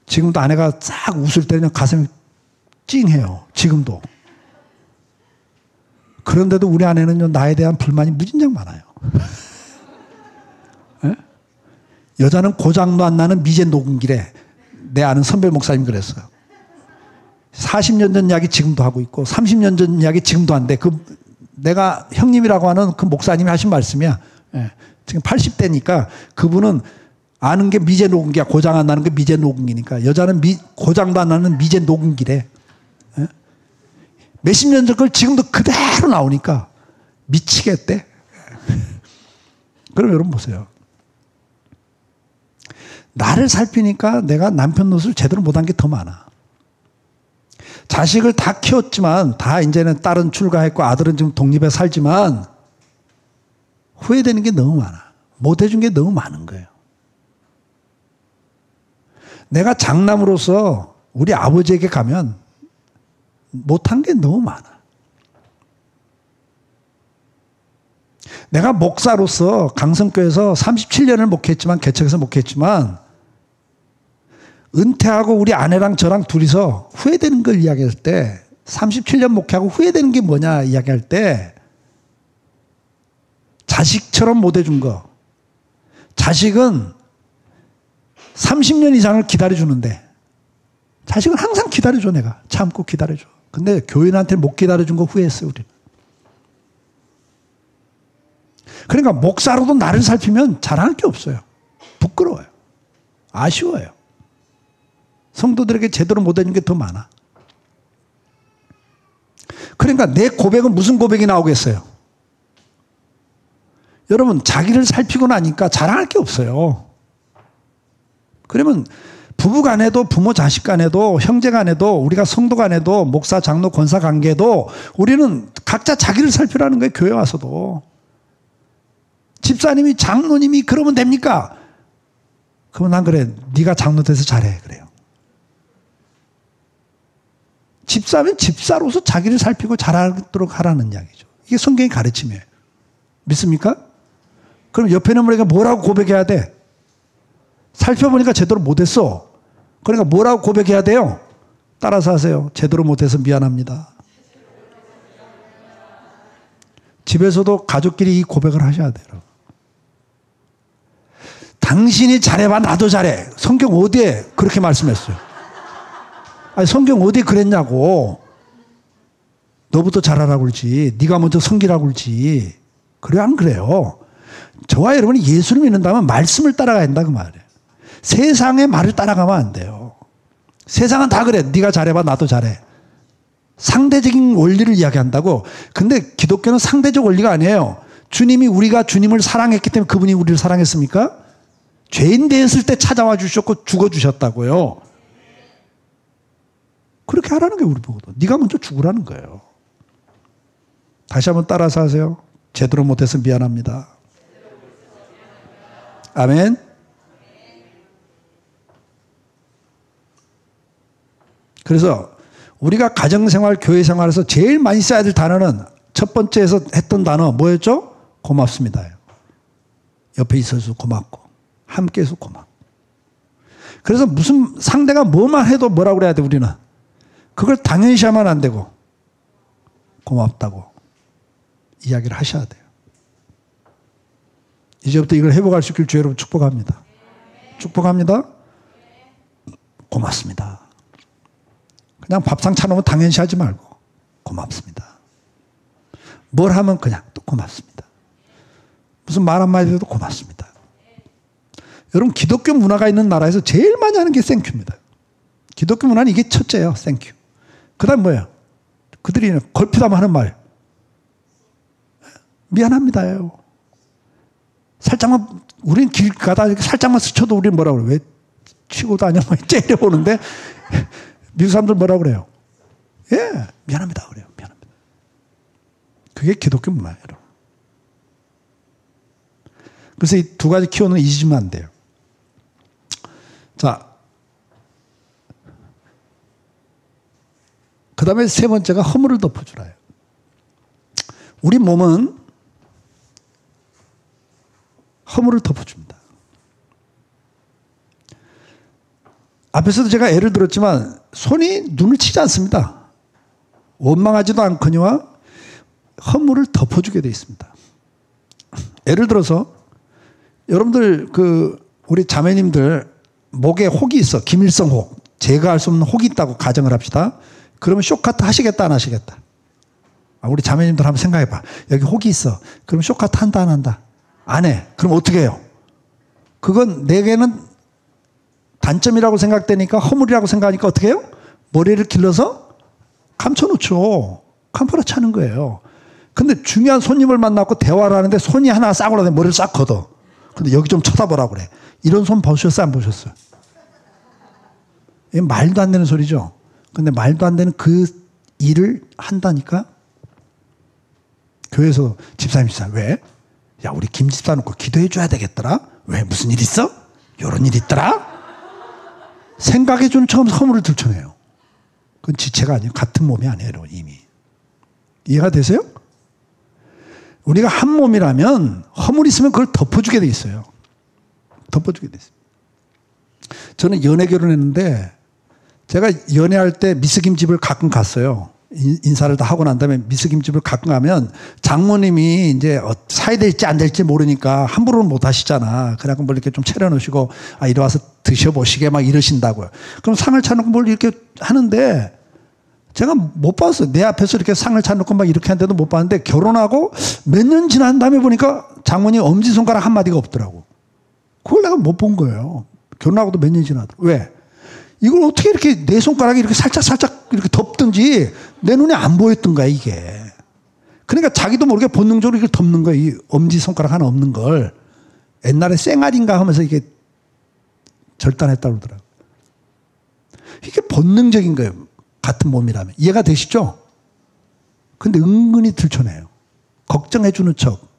지금도 아내가 싹 웃을 때는 가슴이 찡해요. 지금도. 그런데도 우리 아내는요, 나에 대한 불만이 무진장 많아요. 네? 여자는 고장도 안 나는 미제 녹음기래. 내 아는 선배 목사님 그랬어요. 40년 전 이야기 지금도 하고 있고 30년 전 이야기 지금도 한대. 내가 형님이라고 하는 그 목사님이 하신 말씀이야. 네. 지금 80대니까 그분은 아는 게 미제 녹음기야. 고장 안 나는 게 미제 녹음기니까. 여자는 고장도 안 나는 미제 녹음기래. 예? 몇십 년 전 걸 지금도 그대로 나오니까 미치겠대. 그럼 여러분 보세요. 나를 살피니까 내가 남편 노릇을 제대로 못한 게 더 많아. 자식을 다 키웠지만 다 이제는 딸은 출가했고 아들은 지금 독립해 살지만 후회되는 게 너무 많아. 못해준 게 너무 많은 거예요. 내가 장남으로서 우리 아버지에게 가면 못한 게 너무 많아. 내가 목사로서 강성교회에서 37년을 목회했지만 개척해서 목회했지만 은퇴하고 우리 아내랑 저랑 둘이서 후회되는 걸 이야기할 때 37년 목회하고 후회되는 게 뭐냐 이야기할 때 자식처럼 못해준 거. 자식은 30년 이상을 기다려주는데 자식은 항상 기다려줘. 내가 참고 기다려줘. 근데 교인한테 못 기다려준 거 후회했어요. 우리는. 그러니까 목사로도 나를 살피면 자랑할 게 없어요. 부끄러워요. 아쉬워요. 성도들에게 제대로 못해준 게 더 많아. 그러니까 내 고백은 무슨 고백이 나오겠어요? 여러분 자기를 살피고 나니까 자랑할 게 없어요. 그러면 부부 간에도 부모 자식 간에도 형제 간에도 우리가 성도 간에도 목사 장로 권사 관계도 우리는 각자 자기를 살피라는 거예요. 교회 와서도. 집사님이 장로님이 그러면 됩니까? 그러면 난 그래. 네가 장로 돼서 잘해. 그래요. 집사면 집사로서 자기를 살피고 잘하도록 하라는 이야기죠. 이게 성경의 가르침이에요. 믿습니까? 그럼 옆에 있는 우리가 뭐라고 고백해야 돼? 살펴보니까 제대로 못했어. 그러니까 뭐라고 고백해야 돼요? 따라서 하세요. 제대로 못해서 미안합니다. 집에서도 가족끼리 이 고백을 하셔야 돼요. 당신이 잘해봐 나도 잘해. 성경 어디에 그렇게 말씀했어요? 아니 성경 어디에 그랬냐고. 너부터 잘하라고 그러지. 네가 먼저 섬기라고 그러지. 그래요 안 그래요? 저와 여러분이 예수를 믿는다면 말씀을 따라가야 한다 그 말이에요. 세상의 말을 따라가면 안 돼요. 세상은 다 그래. 네가 잘해봐 나도 잘해. 상대적인 원리를 이야기한다고. 근데 기독교는 상대적 원리가 아니에요. 주님이 우리가 주님을 사랑했기 때문에 그분이 우리를 사랑했습니까? 죄인 되었을 때 찾아와 주셨고 죽어주셨다고요. 그렇게 하라는 게 우리 보거든. 네가 먼저 죽으라는 거예요. 다시 한번 따라서 하세요. 제대로 못해서 미안합니다. 아멘. 그래서 우리가 가정생활, 교회생활에서 제일 많이 써야 될 단어는 첫 번째에서 했던 단어 뭐였죠? 고맙습니다. 옆에 있어서 고맙고 함께 해서 고맙고. 그래서 무슨 상대가 뭐만 해도 뭐라고 그래야 돼 우리는. 그걸 당연시하면 안 되고 고맙다고 이야기를 하셔야 돼요. 이제부터 이걸 회복할 수 있길 주 여러분 축복합니다. 축복합니다. 고맙습니다. 그냥 밥상 차놓으면 당연시 하지 말고 고맙습니다. 뭘 하면 그냥 또 고맙습니다. 무슨 말 한마디 해도 고맙습니다. 여러분 기독교 문화가 있는 나라에서 제일 많이 하는 게 땡큐입니다. 기독교 문화는 이게 첫째예요. 땡큐. 그 다음 뭐예요? 그들이 걸핏하면 하는 말 미안합니다요. 살짝만 우린 길 가다 이렇게 살짝만 스쳐도 우리는 뭐라고 그래요? 왜 치고 다녀? 째려보는데 미국 사람들 뭐라고 그래요? 예, 미안합니다 그래요. 미안합니다. 그게 기독교 문화예요. 여러분. 그래서 이 두 가지 키워는 잊으면 안 돼요. 자, 그 다음에 세 번째가 허물을 덮어주라요. 우리 몸은 허물을 덮어줍니다. 앞에서도 제가 예를 들었지만 손이 눈을 치지 않습니다. 원망하지도 않거니와 허물을 덮어주게 되어 있습니다. 예를 들어서 여러분들 우리 자매님들 목에 혹이 있어. 김일성 혹. 제거할 수 없는 혹이 있다고 가정을 합시다. 그러면 쇼카트 하시겠다 안 하시겠다? 우리 자매님들 한번 생각해봐. 여기 혹이 있어. 그럼 쇼카트 한다 안 한다? 안 해. 그럼 어떻게 해요? 그건 내게는 단점이라고 생각되니까 허물이라고 생각하니까 어떻게 해요? 머리를 길러서 감춰놓죠. 캄퍼라 차는 거예요. 근데 중요한 손님을 만나고 대화를 하는데 손이 하나 싹 올라오는데 머리를 싹 걷어. 근데 여기 좀 쳐다보라고 그래. 이런 손 보셨어요? 안 보셨어요? 이게 말도 안 되는 소리죠. 근데 말도 안 되는 그 일을 한다니까? 교회에서 집사님 왜? 야 우리 김 집사 놓고 기도해 줘야 되겠더라? 왜? 무슨 일 있어? 이런 일 있더라? 생각해 주는 처음 허물을 들춰내요. 그건 지체가 아니에요. 같은 몸이 아니에요. 이미. 이해가 되세요? 우리가 한 몸이라면 허물이 있으면 그걸 덮어주게 돼 있어요. 덮어주게 돼 있어요. 저는 연애 결혼했는데 제가 연애할 때 미스김집을 가끔 갔어요. 인사를 다 하고 난 다음에 미스김집을 가끔 가면 장모님이 이제 사야 될지 안 될지 모르니까 함부로는 못 하시잖아. 그래갖고 뭘 이렇게 좀 차려놓으시고 이리 와서 드셔보시게 막 이러신다고요. 그럼 상을 차놓고 뭘 이렇게 하는데 제가 못 봤어요. 내 앞에서 이렇게 상을 차놓고 막 이렇게 하는데도 못 봤는데 결혼하고 몇 년 지난 다음에 보니까 장모님 엄지손가락 한마디가 없더라고. 그걸 내가 못 본 거예요. 결혼하고도 몇 년 지나더라고. 왜? 이걸 어떻게 이렇게 내 손가락이 이렇게 살짝 이렇게 덮든지 내 눈에 안 보였던 거야, 이게. 그러니까 자기도 모르게 본능적으로 이걸 덮는 거야. 이 엄지손가락 하나 없는 걸. 옛날에 쌩알인가 하면서 이게 절단했다고 그러더라고. 이게 본능적인 거예요. 같은 몸이라면. 이해가 되시죠? 근데 은근히 들춰내요. 걱정해 주는 척.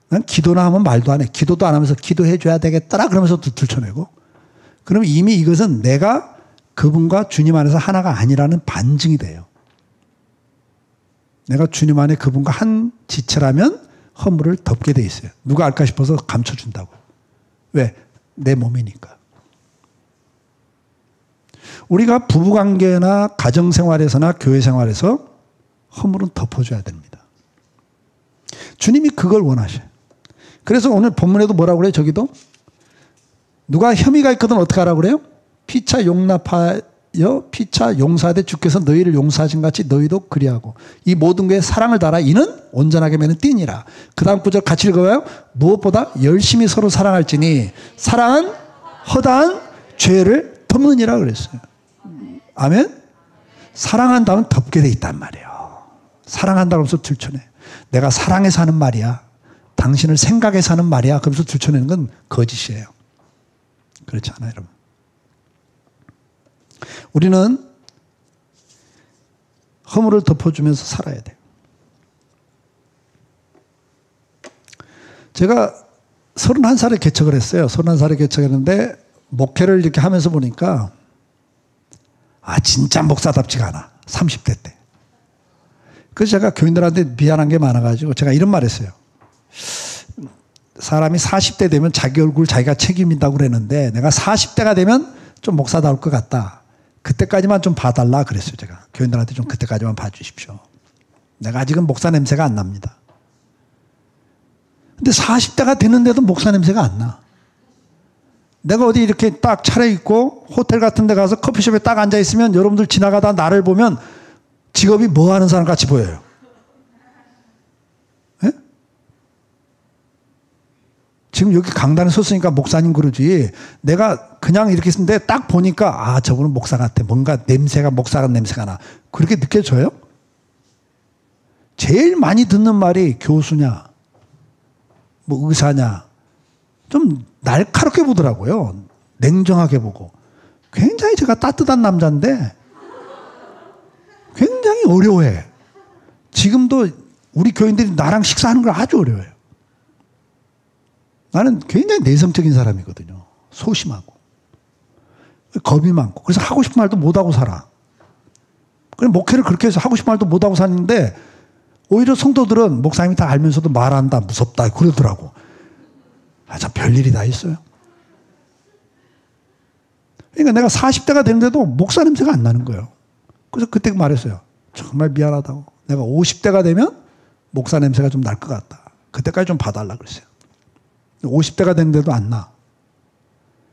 난 기도나 하면 말도 안 해. 기도도 안 하면서 기도해 줘야 되겠더라 그러면서 들춰내고. 그럼 이미 이것은 내가 그분과 주님 안에서 하나가 아니라는 반증이 돼요. 내가 주님 안에 그분과 한 지체라면 허물을 덮게 돼 있어요. 누가 알까 싶어서 감춰준다고. 왜? 내 몸이니까. 우리가 부부관계나 가정생활에서나 교회생활에서 허물은 덮어줘야 됩니다. 주님이 그걸 원하셔요. 그래서 오늘 본문에도 뭐라고 그래요? 저기도 누가 혐의가 있거든 어떻게 하라고 그래요? 피차 용납하여 피차 용서하되 주께서 너희를 용서하신 같이 너희도 그리하고 이 모든 것에 사랑을 달아 이는 온전하게 매는 띠니라. 그 다음 구절 같이 읽어봐요. 무엇보다 열심히 서로 사랑할지니 사랑은 허다한 죄를 덮느니라 그랬어요. 아멘? 사랑한다면 덮게 돼 있단 말이에요. 사랑한다고 하면서 들춰내. 내가 사랑해서 하는 말이야. 당신을 생각해서 하는 말이야. 그러면서 들춰내는 건 거짓이에요. 그렇지 않아요, 여러분? 우리는 허물을 덮어주면서 살아야 돼요. 제가 31살에 개척을 했어요. 31살에 개척했는데 목회를 이렇게 하면서 보니까 진짜 목사답지가 않아. 30대 때. 그래서 제가 교인들한테 미안한 게 많아가지고 제가 이런 말 했어요. 사람이 40대 되면 자기 얼굴 자기가 책임진다고 그랬는데 내가 40대가 되면 좀 목사다울 것 같다. 그때까지만 좀 봐달라 그랬어요. 제가 교인들한테 좀 그때까지만 봐주십시오. 내가 아직은 목사 냄새가 안 납니다. 근데 40대가 됐는데도 목사 냄새가 안 나. 내가 어디 이렇게 딱 차려입고 호텔 같은 데 가서 커피숍에 딱 앉아있으면 여러분들 지나가다 나를 보면 직업이 뭐 하는 사람 같이 보여요. 예? 지금 여기 강단에 섰으니까 목사님 그러지. 내가 그냥 이렇게 있는데 딱 보니까 저분은 목사 같아. 뭔가 냄새가 목사 냄새가 나. 그렇게 느껴져요? 제일 많이 듣는 말이 교수냐 뭐 의사냐 좀 날카롭게 보더라고요. 냉정하게 보고. 굉장히 제가 따뜻한 남자인데 굉장히 어려워해. 지금도 우리 교인들이 나랑 식사하는 걸 아주 어려워해요. 나는 굉장히 내성적인 사람이거든요. 소심하고 겁이 많고 그래서 하고 싶은 말도 못하고 살아. 그래 목회를 그렇게 해서 하고 싶은 말도 못하고 사는데 오히려 성도들은 목사님이 다 알면서도 말한다 무섭다 그러더라고. 참 별일이 다 있어요. 그러니까 내가 40대가 됐는데도 목사 냄새가 안 나는 거예요. 그래서 그때 말했어요. 정말 미안하다고. 내가 50대가 되면 목사 냄새가 좀 날 것 같다. 그때까지 좀 봐달라 그랬어요. 50대가 됐는데도 안 나.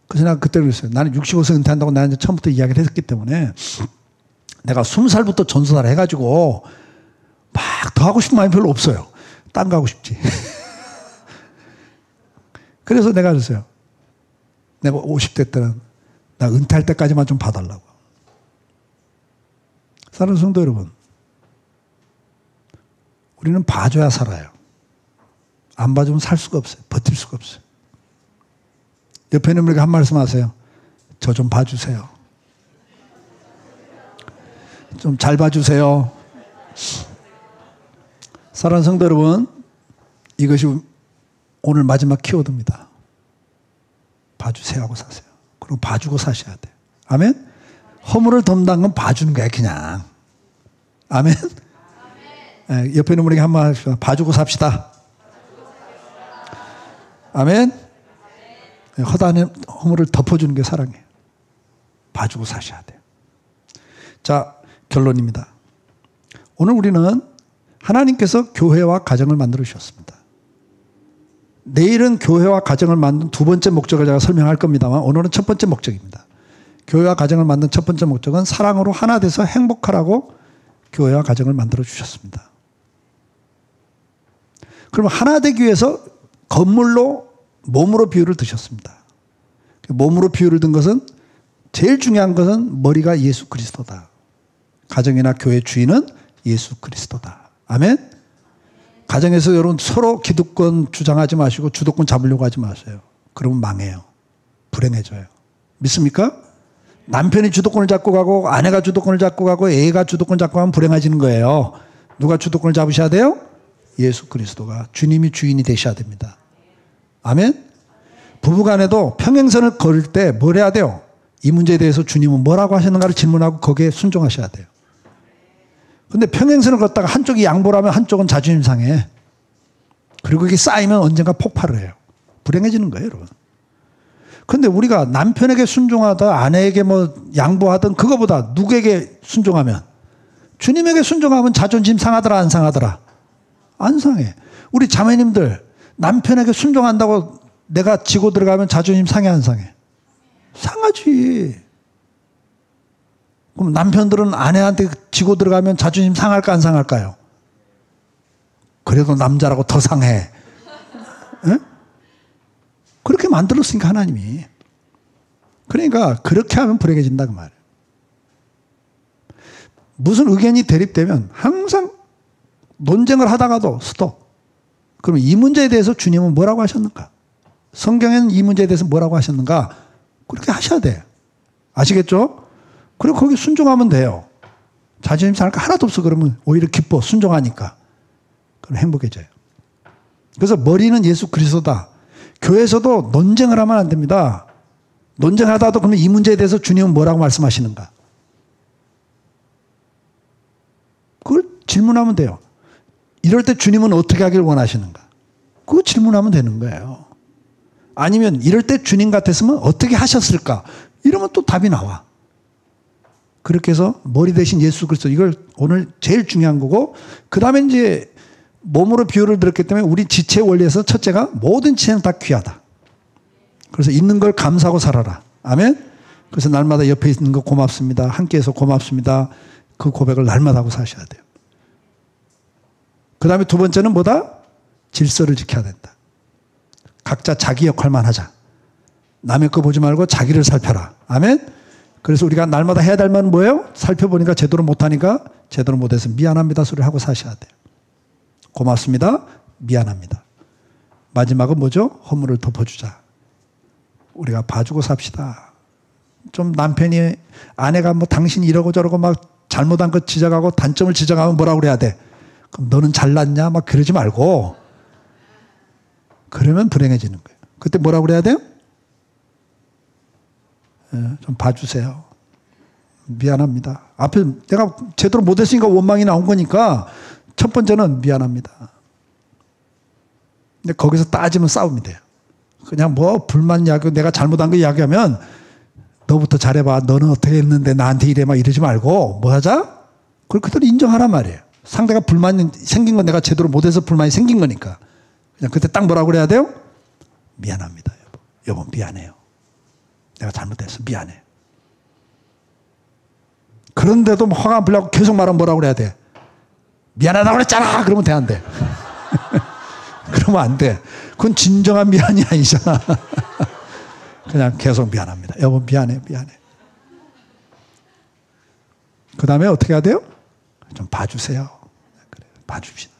그래서 내가 그때 그랬어요. 나는 65세 은퇴한다고 내가 이제 처음부터 이야기를 했기 때문에 내가 20살부터 전도사를 해가지고 막 더 하고 싶은 마음이 별로 없어요. 딴 거 하고 싶지. 그래서 내가 그랬어요. 내가 50대 때는 나 은퇴할 때까지만 좀 봐달라고. 사랑하는 성도 여러분, 우리는 봐줘야 살아요. 안 봐주면 살 수가 없어요. 버틸 수가 없어요. 옆에 있는 분에게 한 말씀 하세요. 저 좀 봐주세요. 좀 잘 봐주세요. 사랑하는 성도 여러분, 이것이 오늘 마지막 키워드입니다. 봐주세요 하고 사세요. 그리고 봐주고 사셔야 돼요. 아멘? 허물을 덮는다는 건 봐주는 거야 그냥. 아멘? 네, 옆에 있는 분에게 한번 하십시오. 봐주고 삽시다. 아멘? 네, 허다한 허물을 덮어주는 게 사랑이에요. 봐주고 사셔야 돼요. 자, 결론입니다. 오늘 우리는 하나님께서 교회와 가정을 만들어 주셨습니다. 내일은 교회와 가정을 만든 두 번째 목적을 제가 설명할 겁니다만 오늘은 첫 번째 목적입니다. 교회와 가정을 만든 첫 번째 목적은 사랑으로 하나 돼서 행복하라고 교회와 가정을 만들어 주셨습니다. 그러면 하나 되기 위해서 건물로 몸으로 비유를 드셨습니다. 몸으로 비유를 든 것은 제일 중요한 것은 머리가 예수 그리스도다. 가정이나 교회 주인은 예수 그리스도다. 아멘? 가정에서 여러분 서로 기득권 주장하지 마시고 주도권 잡으려고 하지 마세요. 그러면 망해요. 불행해져요. 믿습니까? 남편이 주도권을 잡고 가고 아내가 주도권을 잡고 가고 애가 주도권 잡고 가면 불행해지는 거예요. 누가 주도권을 잡으셔야 돼요? 예수 그리스도가 주님이 주인이 되셔야 됩니다. 아멘? 부부간에도 평행선을 걸을 때 뭘 해야 돼요? 이 문제에 대해서 주님은 뭐라고 하셨는가를 질문하고 거기에 순종하셔야 돼요. 근데 평행선을 걷다가 한쪽이 양보를 하면 한쪽은 자존심 상해. 그리고 이게 쌓이면 언젠가 폭발을 해요. 불행해지는 거예요, 여러분. 근데 우리가 남편에게 순종하다 아내에게 뭐 양보하든 그거보다 누구에게 순종하면 주님에게 순종하면 자존심 상하더라 안 상하더라? 안 상해. 우리 자매님들 남편에게 순종한다고 내가 지고 들어가면 자존심 상해 안 상해? 상하지. 그럼 남편들은 아내한테 지고 들어가면 자존심 상할까 안 상할까요? 그래도 남자라고 더 상해. 에? 그렇게 만들었으니까 하나님이. 그러니까 그렇게 하면 불행해진다 그 말이에요. 무슨 의견이 대립되면 항상 논쟁을 하다가도 스톱. 그럼 이 문제에 대해서 주님은 뭐라고 하셨는가? 성경에는 이 문제에 대해서 뭐라고 하셨는가? 그렇게 하셔야 돼. 아시겠죠? 그리고 거기 순종하면 돼요. 자존심 상할까 하나도 없어. 그러면 오히려 기뻐. 순종하니까. 그럼 행복해져요. 그래서 머리는 예수 그리스도다. 교회에서도 논쟁을 하면 안 됩니다. 논쟁하다도 그러면 이 문제에 대해서 주님은 뭐라고 말씀하시는가? 그걸 질문하면 돼요. 이럴 때 주님은 어떻게 하길 원하시는가? 그거 질문하면 되는 거예요. 아니면 이럴 때 주님 같았으면 어떻게 하셨을까? 이러면 또 답이 나와. 그렇게 해서 머리 대신 예수 그리스도 이걸 오늘 제일 중요한 거고 그 다음에 이제 몸으로 비유를 들었기 때문에 우리 지체 원리에서 첫째가 모든 지체는 다 귀하다. 그래서 있는 걸 감사하고 살아라. 아멘? 그래서 날마다 옆에 있는 거 고맙습니다. 함께해서 고맙습니다. 그 고백을 날마다 하고 사셔야 돼요. 그 다음에 두 번째는 뭐다? 질서를 지켜야 된다. 각자 자기 역할만 하자. 남의 거 보지 말고 자기를 살펴라. 아멘? 그래서 우리가 날마다 해야 될 말은 뭐예요? 살펴보니까 제대로 못하니까 제대로 못해서 미안합니다 소리를 하고 사셔야 돼요. 고맙습니다. 미안합니다. 마지막은 뭐죠? 허물을 덮어주자. 우리가 봐주고 삽시다. 좀 남편이 아내가 뭐 당신 이러고 저러고 막 잘못한 것 지적하고 단점을 지적하면 뭐라고 그래야 돼? 그럼 너는 잘났냐? 막 그러지 말고 그러면 불행해지는 거예요. 그때 뭐라고 그래야 돼요? 좀 봐주세요. 미안합니다. 앞에 내가 제대로 못했으니까 원망이 나온 거니까 첫 번째는 미안합니다. 근데 거기서 따지면 싸움이 돼요. 그냥 뭐 불만 이야기, 내가 잘못한 거 이야기하면 너부터 잘해봐. 너는 어떻게 했는데 나한테 이래 막 이러지 말고 뭐 하자? 그걸 그대로 인정하란 말이에요. 상대가 불만이 생긴 건 내가 제대로 못해서 불만이 생긴 거니까. 그냥 그때 딱 뭐라고 그래야 돼요? 미안합니다, 여보. 여보 미안해요. 내가 잘못했어. 미안해. 그런데도 화가 안 풀려고 계속 말하면 뭐라고 그래야 돼? 미안하다고 그랬잖아. 그러면 돼, 안 돼? 그러면 안 돼. 그건 진정한 미안이 아니잖아. 그냥 계속 미안합니다. 여보 미안해, 미안해. 그 다음에 어떻게 해야 돼요? 좀 봐주세요. 그래, 봐줍시다.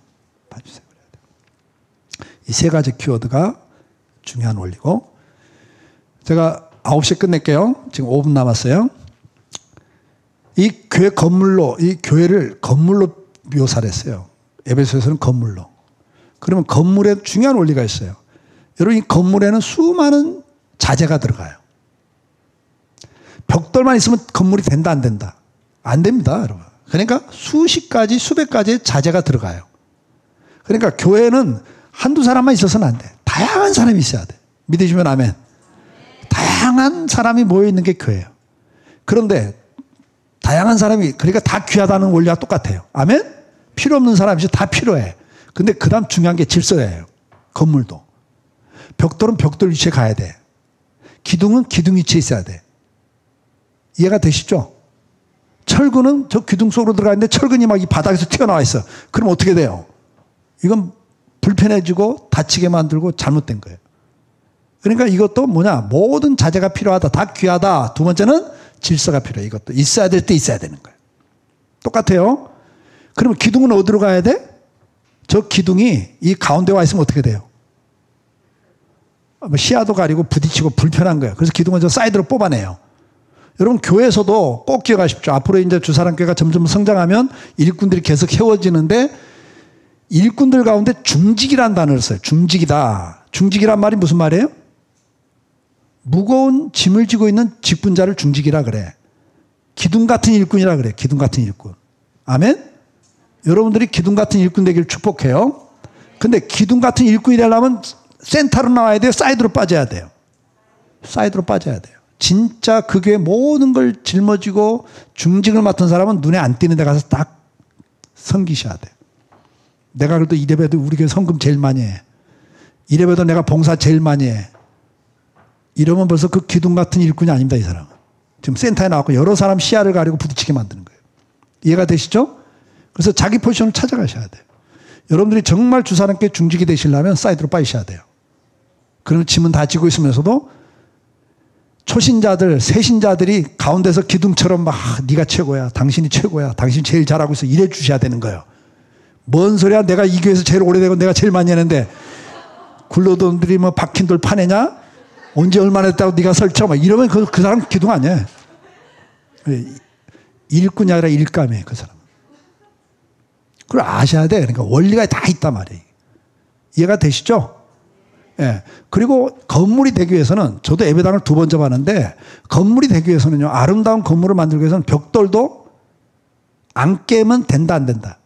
봐주세요. 이 세 가지 키워드가 중요한 원리고, 제가 9시에 끝낼게요. 지금 5분 남았어요. 이 교회 건물로, 이 교회를 건물로 묘사를 했어요. 에베소에서는 건물로. 그러면 건물에 중요한 원리가 있어요. 여러분, 이 건물에는 수많은 자재가 들어가요. 벽돌만 있으면 건물이 된다, 안 된다? 안 됩니다, 여러분. 그러니까 수십 가지, 수백 가지의 자재가 들어가요. 그러니까 교회는 한두 사람만 있어서는 안 돼. 다양한 사람이 있어야 돼. 믿으시면 아멘. 다양한 사람이 모여있는 게 교회예요. 그런데 다양한 사람이, 그러니까 다 귀하다는 원리가 똑같아요. 아멘? 필요 없는 사람이 다 필요해. 근데 그 다음 중요한 게 질서예요. 건물도. 벽돌은 벽돌 위치에 가야 돼. 기둥은 기둥 위치에 있어야 돼. 이해가 되시죠? 철근은 저 기둥 속으로 들어가는데 철근이 막 이 바닥에서 튀어나와 있어. 그럼 어떻게 돼요? 이건 불편해지고 다치게 만들고 잘못된 거예요. 그러니까 이것도 뭐냐? 모든 자재가 필요하다. 다 귀하다. 두 번째는 질서가 필요해. 이것도 있어야 될 때 있어야 되는 거예요. 똑같아요. 그러면 기둥은 어디로 가야 돼? 저 기둥이 이 가운데 와 있으면 어떻게 돼요? 시야도 가리고 부딪히고 불편한 거예요. 그래서 기둥은 저 사이드로 뽑아내요. 여러분 교회에서도 꼭 기억하십시오. 앞으로 이제 주사랑교회가 점점 성장하면 일꾼들이 계속 세워지는데 일꾼들 가운데 중직이라는 단어를 써요. 중직이다. 중직이란 말이 무슨 말이에요? 무거운 짐을 지고 있는 직분자를 중직이라 그래. 기둥 같은 일꾼이라 그래. 기둥 같은 일꾼. 아멘? 여러분들이 기둥 같은 일꾼 되기를 축복해요. 근데 기둥 같은 일꾼이 되려면 센터로 나와야 돼요? 사이드로 빠져야 돼요? 사이드로 빠져야 돼요. 진짜 그 교회 모든 걸 짊어지고 중직을 맡은 사람은 눈에 안 띄는 데 가서 딱 섬기셔야 돼요. 내가 그래도 이래봬도 우리 교회 성금 제일 많이 해. 이래봬도 내가 봉사 제일 많이 해. 이러면 벌써 그 기둥 같은 일꾼이 아닙니다, 이 사람은. 지금 센터에 나왔고 여러 사람 시야를 가리고 부딪히게 만드는 거예요. 이해가 되시죠? 그래서 자기 포지션을 찾아가셔야 돼요. 여러분들이 정말 주사람께 중직이 되시려면 사이드로 빠지셔야 돼요. 그러면 짐은 다 지고 있으면서도 초신자들, 새신자들이 가운데서 기둥처럼 막 네가 최고야, 당신이 최고야, 당신 제일 잘하고 있어 이래 주셔야 되는 거예요. 뭔 소리야? 내가 이 교회에서 제일 오래되고 내가 제일 많이 했는데 굴러돈들이 뭐 박힌 돌 파내냐? 언제 얼마나 했다고 네가 설쳐? 막 이러면 그 사람 기둥 아니야. 일꾼이 아니라 일감이에요, 그 사람. 그걸 아셔야 돼. 그러니까 원리가 다 있단 말이에요. 이해가 되시죠? 예. 그리고 건물이 되기 위해서는 저도 예배당을 2번 접었는데 건물이 되기 위해서는요, 아름다운 건물을 만들기 위해서는 벽돌도 안 깨면 된다, 안 된다.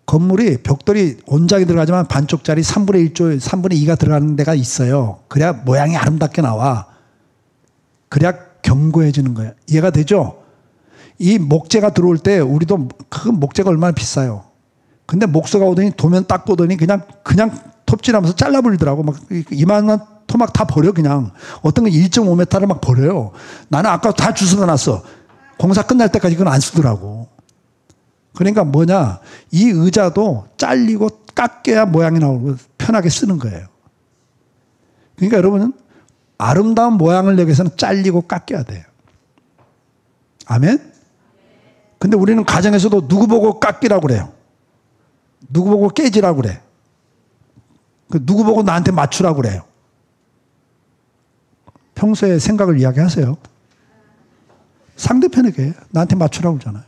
건물이 벽돌이 온장이 들어가지만 반쪽짜리 3분의 1조, 3분의 2가 들어가는 데가 있어요. 그래야 모양이 아름답게 나와. 그래야 견고해지는 거예요. 이해가 되죠? 이 목재가 들어올 때 우리도 그 목재가 얼마나 비싸요. 근데 목수가 오더니 도면 딱 보더니 그냥 톱질하면서 잘라버리더라고. 막 이만한 토막 다 버려 그냥. 어떤 건 1.5m를 막 버려요. 나는 아까 다 주워 놨어. 공사 끝날 때까지 그건 안 쓰더라고. 그러니까 뭐냐, 이 의자도 잘리고 깎여야 모양이 나오고 편하게 쓰는 거예요. 그러니까 여러분은 아름다운 모양을 내기 위해서는 잘리고 깎여야 돼요. 아멘? 근데 우리는 가정에서도 누구 보고 깎이라고 그래요. 누구 보고 깨지라고 그래. 누구 보고 나한테 맞추라고 그래요. 평소에 생각을 이야기하세요. 상대편에게 나한테 맞추라고 그러잖아요.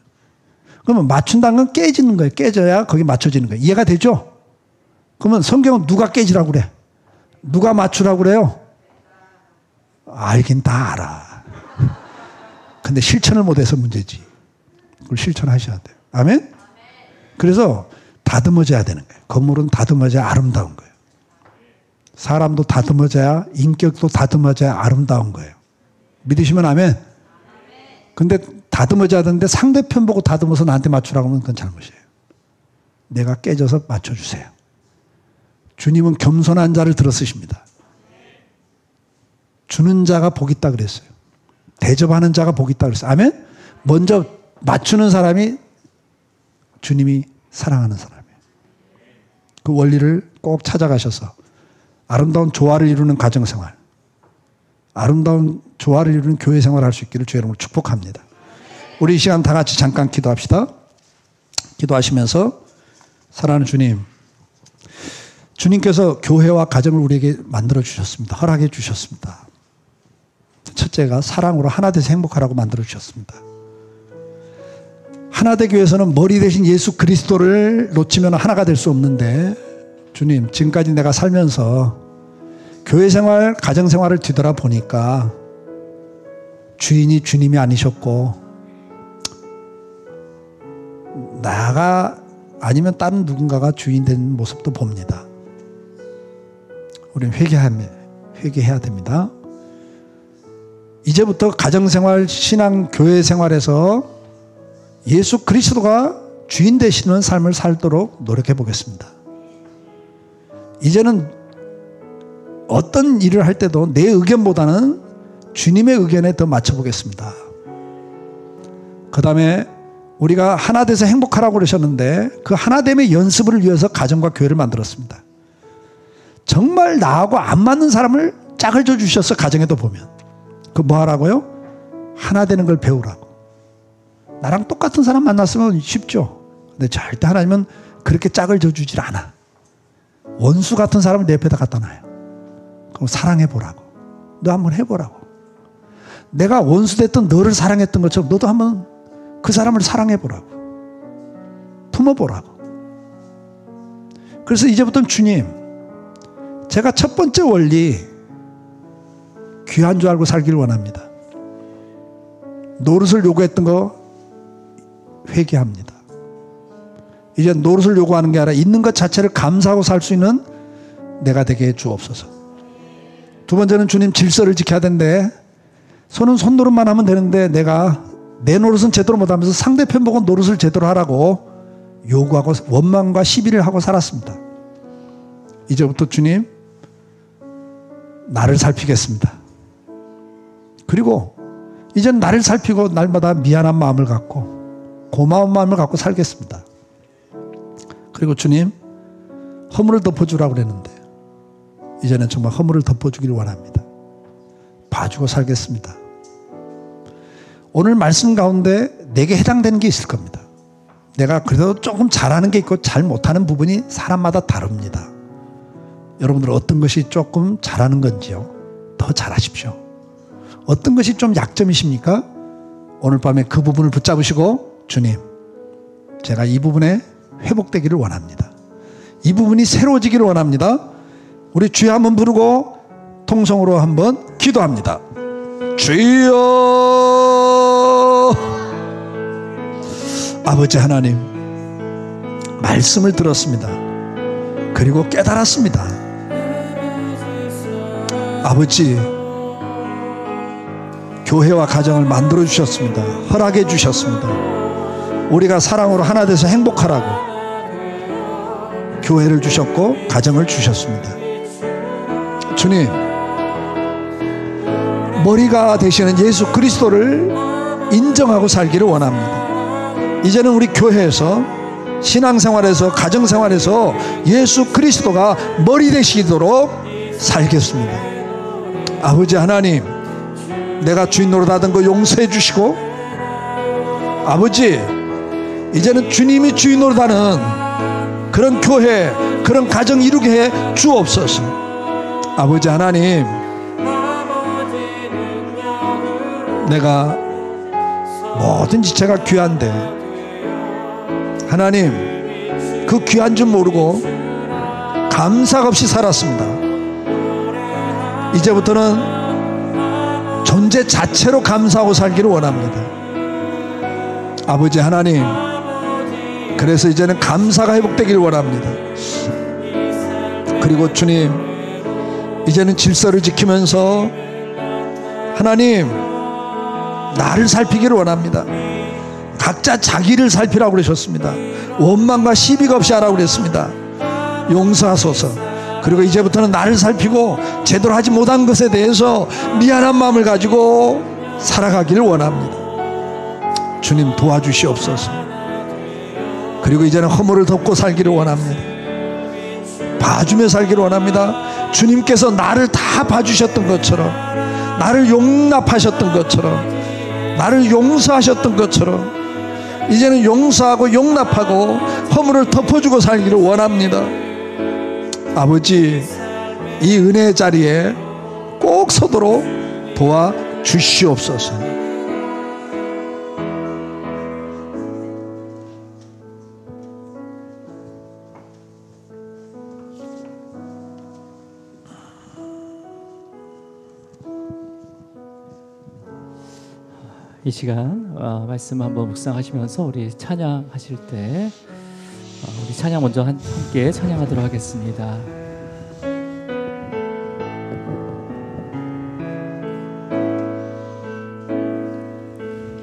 그러면 맞춘다는 건 깨지는 거예요. 깨져야 거기 맞춰지는 거예요. 이해가 되죠? 그러면 성경은 누가 깨지라고 그래? 누가 맞추라고 그래요? 알긴 다 알아. 근데 실천을 못해서 문제지. 그걸 실천하셔야 돼요. 아멘? 그래서 다듬어져야 되는 거예요. 건물은 다듬어져야 아름다운 거예요. 사람도 다듬어져야, 인격도 다듬어져야 아름다운 거예요. 믿으시면 아멘? 근데 다듬어져야 되는데 상대편 보고 다듬어서 나한테 맞추라고 하면 그건 잘못이에요. 내가 깨져서 맞춰주세요. 주님은 겸손한 자를 들어 쓰십니다. 주는 자가 복 있다 그랬어요. 대접하는 자가 복 있다 그랬어요. 아멘? 먼저 맞추는 사람이 주님이 사랑하는 사람이에요. 그 원리를 꼭 찾아가셔서 아름다운 조화를 이루는 가정생활, 아름다운 조화를 이루는 교회생활을 할 수 있기를 주의 이름으로 축복합니다. 우리 이 시간 다 같이 잠깐 기도합시다. 기도하시면서 사랑하는 주님, 주님께서 교회와 가정을 우리에게 만들어 주셨습니다. 허락해 주셨습니다. 첫째가 사랑으로 하나 돼서 행복하라고 만들어 주셨습니다. 하나 되기 위해서는 머리 대신 예수 그리스도를 놓치면 하나가 될 수 없는데, 주님, 지금까지 내가 살면서 교회생활, 가정생활을 뒤돌아보니까 주인이 주님이 아니셨고 나가 아니면 다른 누군가가 주인 된 모습도 봅니다. 우리는 회개해야 됩니다. 이제부터 가정생활, 신앙, 교회생활에서 예수 그리스도가 주인 되시는 삶을 살도록 노력해 보겠습니다. 이제는 어떤 일을 할 때도 내 의견보다는 주님의 의견에 더 맞춰보겠습니다. 그 다음에 우리가 하나 돼서 행복하라고 그러셨는데 그 하나됨의 연습을 위해서 가정과 교회를 만들었습니다. 정말 나하고 안 맞는 사람을 짝을 줘 주셨어. 가정에도 보면 그 뭐 하라고요? 하나 되는 걸 배우라고. 나랑 똑같은 사람 만났으면 쉽죠. 근데 절대 하나님은 그렇게 짝을 줘 주질 않아. 원수 같은 사람을 내 옆에다 갖다 놔요. 그럼 사랑해 보라고. 너 한번 해보라고. 내가 원수 됐던 너를 사랑했던 것처럼 너도 한번 그 사람을 사랑해보라고, 품어보라고. 그래서 이제부터는 주님, 제가 첫 번째 원리 귀한 줄 알고 살기를 원합니다. 노릇을 요구했던 거 회개합니다. 이제 노릇을 요구하는 게 아니라 있는 것 자체를 감사하고 살 수 있는 내가 되게 해 주옵소서. 두 번째는 주님, 질서를 지켜야 되는데 손은 손노릇만 하면 되는데 내가 내 노릇은 제대로 못하면서 상대편 보고 노릇을 제대로 하라고 요구하고 원망과 시비를 하고 살았습니다. 이제부터 주님, 나를 살피겠습니다. 그리고 이제는 나를 살피고 날마다 미안한 마음을 갖고 고마운 마음을 갖고 살겠습니다. 그리고 주님, 허물을 덮어주라고 그랬는데 이제는 정말 허물을 덮어주기를 원합니다. 봐주고 살겠습니다. 오늘 말씀 가운데 내게 해당되는 게 있을 겁니다. 내가 그래도 조금 잘하는 게 있고 잘 못하는 부분이 사람마다 다릅니다. 여러분들 어떤 것이 조금 잘하는 건지요? 더 잘하십시오. 어떤 것이 좀 약점이십니까? 오늘 밤에 그 부분을 붙잡으시고, 주님, 제가 이 부분에 회복되기를 원합니다. 이 부분이 새로워지기를 원합니다. 우리 주여 한번 부르고 통성으로 한번 기도합니다. 주여. 아버지 하나님, 말씀을 들었습니다. 그리고 깨달았습니다. 아버지, 교회와 가정을 만들어 주셨습니다. 허락해 주셨습니다. 우리가 사랑으로 하나 돼서 행복하라고 교회를 주셨고 가정을 주셨습니다. 주님, 머리가 되시는 예수 그리스도를 인정하고 살기를 원합니다. 이제는 우리 교회에서, 신앙생활에서, 가정생활에서 예수 그리스도가 머리 되시도록 살겠습니다. 아버지 하나님, 내가 주인 노릇하던 거 용서해 주시고, 아버지, 이제는 주님이 주인 노릇하는 그런 교회, 그런 가정 이루게 해 주옵소서. 아버지 하나님, 내가 뭐든지 제가 귀한데 하나님, 그 귀한 줄 모르고 감사가 없이 살았습니다. 이제부터는 존재 자체로 감사하고 살기를 원합니다. 아버지 하나님, 그래서 이제는 감사가 회복되기를 원합니다. 그리고 주님, 이제는 질서를 지키면서 하나님, 나를 살피기를 원합니다. 각자 자기를 살피라고 그러셨습니다. 원망과 시비가 없이 하라고 그랬습니다. 용서하소서. 그리고 이제부터는 나를 살피고 제대로 하지 못한 것에 대해서 미안한 마음을 가지고 살아가기를 원합니다. 주님, 도와주시옵소서. 그리고 이제는 허물을 덮고 살기를 원합니다. 봐주며 살기를 원합니다. 주님께서 나를 다 봐주셨던 것처럼, 나를 용납하셨던 것처럼, 나를 용서하셨던 것처럼 이제는 용서하고 용납하고 허물을 덮어주고 살기를 원합니다. 아버지, 이 은혜의 자리에 꼭 서도록 도와주시옵소서. 이 시간 말씀 한번 묵상하시면서 우리 찬양하실 때 우리 찬양 먼저 함께 찬양하도록 하겠습니다.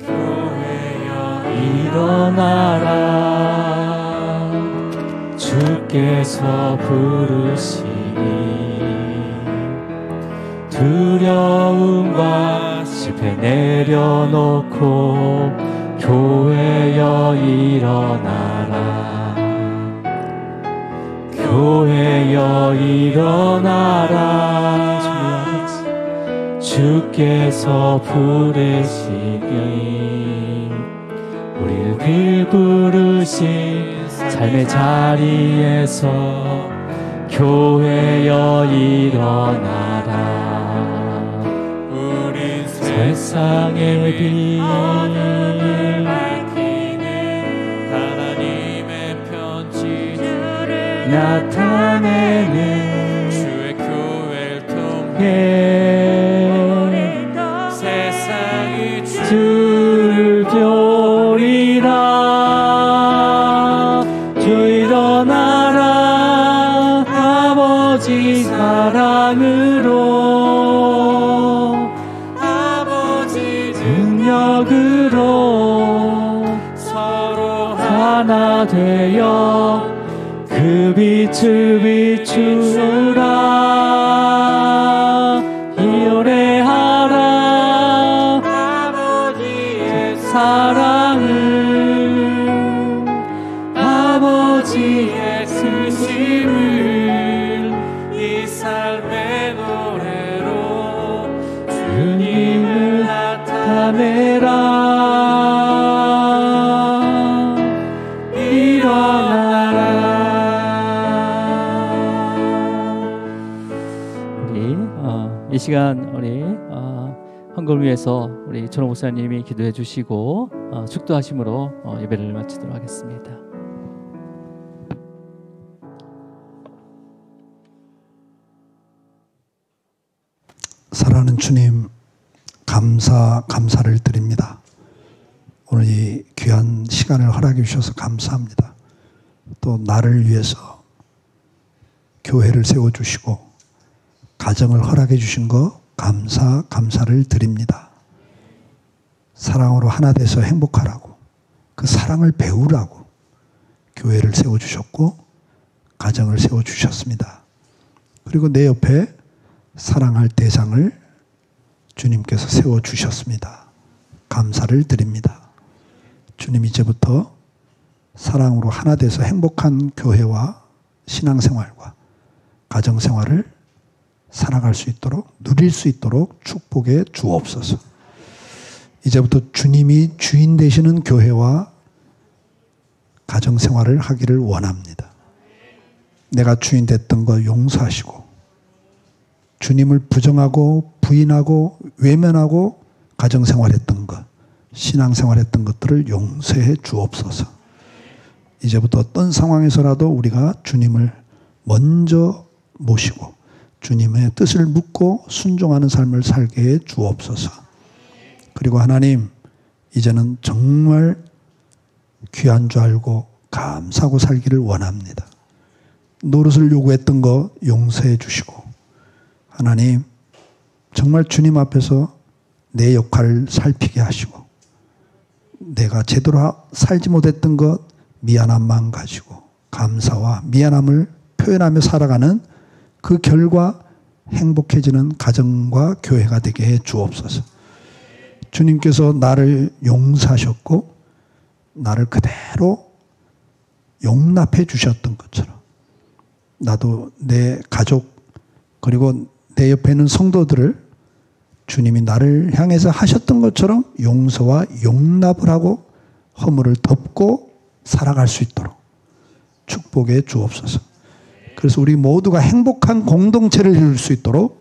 교회여 일어나라, 주께서 부르시니 두려움과 실패 내려놓고 교회여 일어나라, 교회여 일어나라. 주께서 부르시니 우리를 부르신 삶의 자리에서 교회여 일어나라. 세상의 빛 어둠을 밝히는 하나님의 편지 주를 나타내는 주의 교회를 통해 해 세상이 주를 보리라. 주 일어나라. 아버지 사랑으로 아버지 능력으로 서로 하나 되어 그 빛을 비추라. 이오래하라 아버지의 사랑을 아버지의 쓰심을 이 삶의 노래로 주님을 나타내라. 우리 이 시간 우리 헌금을 위해서 우리 전호 목사님이 기도해 주시고 축도하심으로 예배를 마치도록 하겠습니다. 사랑하는 주님, 감사를 드립니다. 오늘 이 귀한 시간을 허락해 주셔서 감사합니다. 또 나를 위해서 교회를 세워주시고 가정을 허락해 주신 거 감사를 드립니다. 사랑으로 하나 돼서 행복하라고, 그 사랑을 배우라고 교회를 세워주셨고 가정을 세워주셨습니다. 그리고 내 옆에 사랑할 대상을 주님께서 세워주셨습니다. 감사를 드립니다. 주님, 이제부터 사랑으로 하나 돼서 행복한 교회와 신앙생활과 가정생활을 살아갈 수 있도록, 누릴 수 있도록 축복해 주옵소서. 이제부터 주님이 주인 되시는 교회와 가정생활을 하기를 원합니다. 내가 주인 됐던 거 용서하시고 주님을 부정하고 부인하고 외면하고 가정생활했던 것, 신앙생활했던 것들을 용서해 주옵소서. 이제부터 어떤 상황에서라도 우리가 주님을 먼저 모시고 주님의 뜻을 묻고 순종하는 삶을 살게 해 주옵소서. 그리고 하나님, 이제는 정말 귀한 줄 알고 감사하고 살기를 원합니다. 노릇을 요구했던 거 용서해 주시고, 하나님 정말 주님 앞에서 내 역할을 살피게 하시고, 내가 제대로 살지 못했던 것 미안한 마음 가지고 감사와 미안함을 표현하며 살아가는 그 결과 행복해지는 가정과 교회가 되게 해 주옵소서. 주님께서 나를 용서하셨고 나를 그대로 용납해 주셨던 것처럼 나도 내 가족 그리고 내 옆에 있는 성도들을 주님이 나를 향해서 하셨던 것처럼 용서와 용납을 하고 허물을 덮고 살아갈 수 있도록 축복해 주옵소서. 그래서 우리 모두가 행복한 공동체를 이룰 수 있도록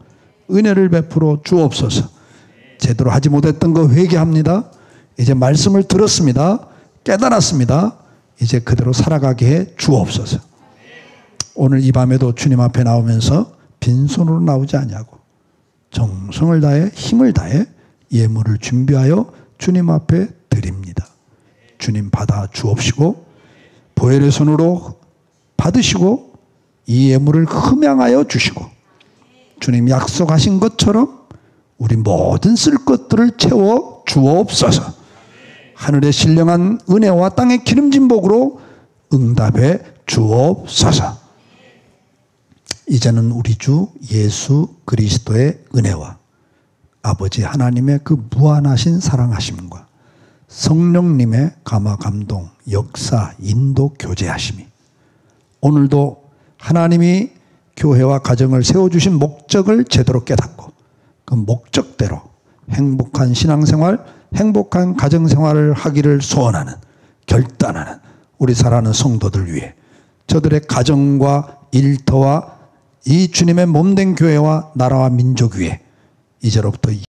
은혜를 베풀어 주옵소서. 제대로 하지 못했던 거 회개합니다. 이제 말씀을 들었습니다. 깨달았습니다. 이제 그대로 살아가게 해 주옵소서. 오늘 이 밤에도 주님 앞에 나오면서 빈손으로 나오지 아니하고 정성을 다해 힘을 다해 예물을 준비하여 주님 앞에 드립니다. 주님 받아 주옵시고 보혈의 손으로 받으시고 이 예물을 흠양하여 주시고 주님 약속하신 것처럼 우리 모든 쓸 것들을 채워 주옵소서. 하늘의 신령한 은혜와 땅의 기름진 복으로 응답해 주옵소서. 이제는 우리 주 예수 그리스도의 은혜와 아버지 하나님의 그 무한하신 사랑하심과 성령님의 감화 감동 역사 인도 교제하심이 오늘도 하나님이 교회와 가정을 세워주신 목적을 제대로 깨닫고 그 목적대로 행복한 신앙생활, 행복한 가정생활을 하기를 소원하는, 결단하는 우리 사랑하는 성도들 위해 저들의 가정과 일터와 이 주님의 몸된 교회와 나라와 민족 위에 이제로부터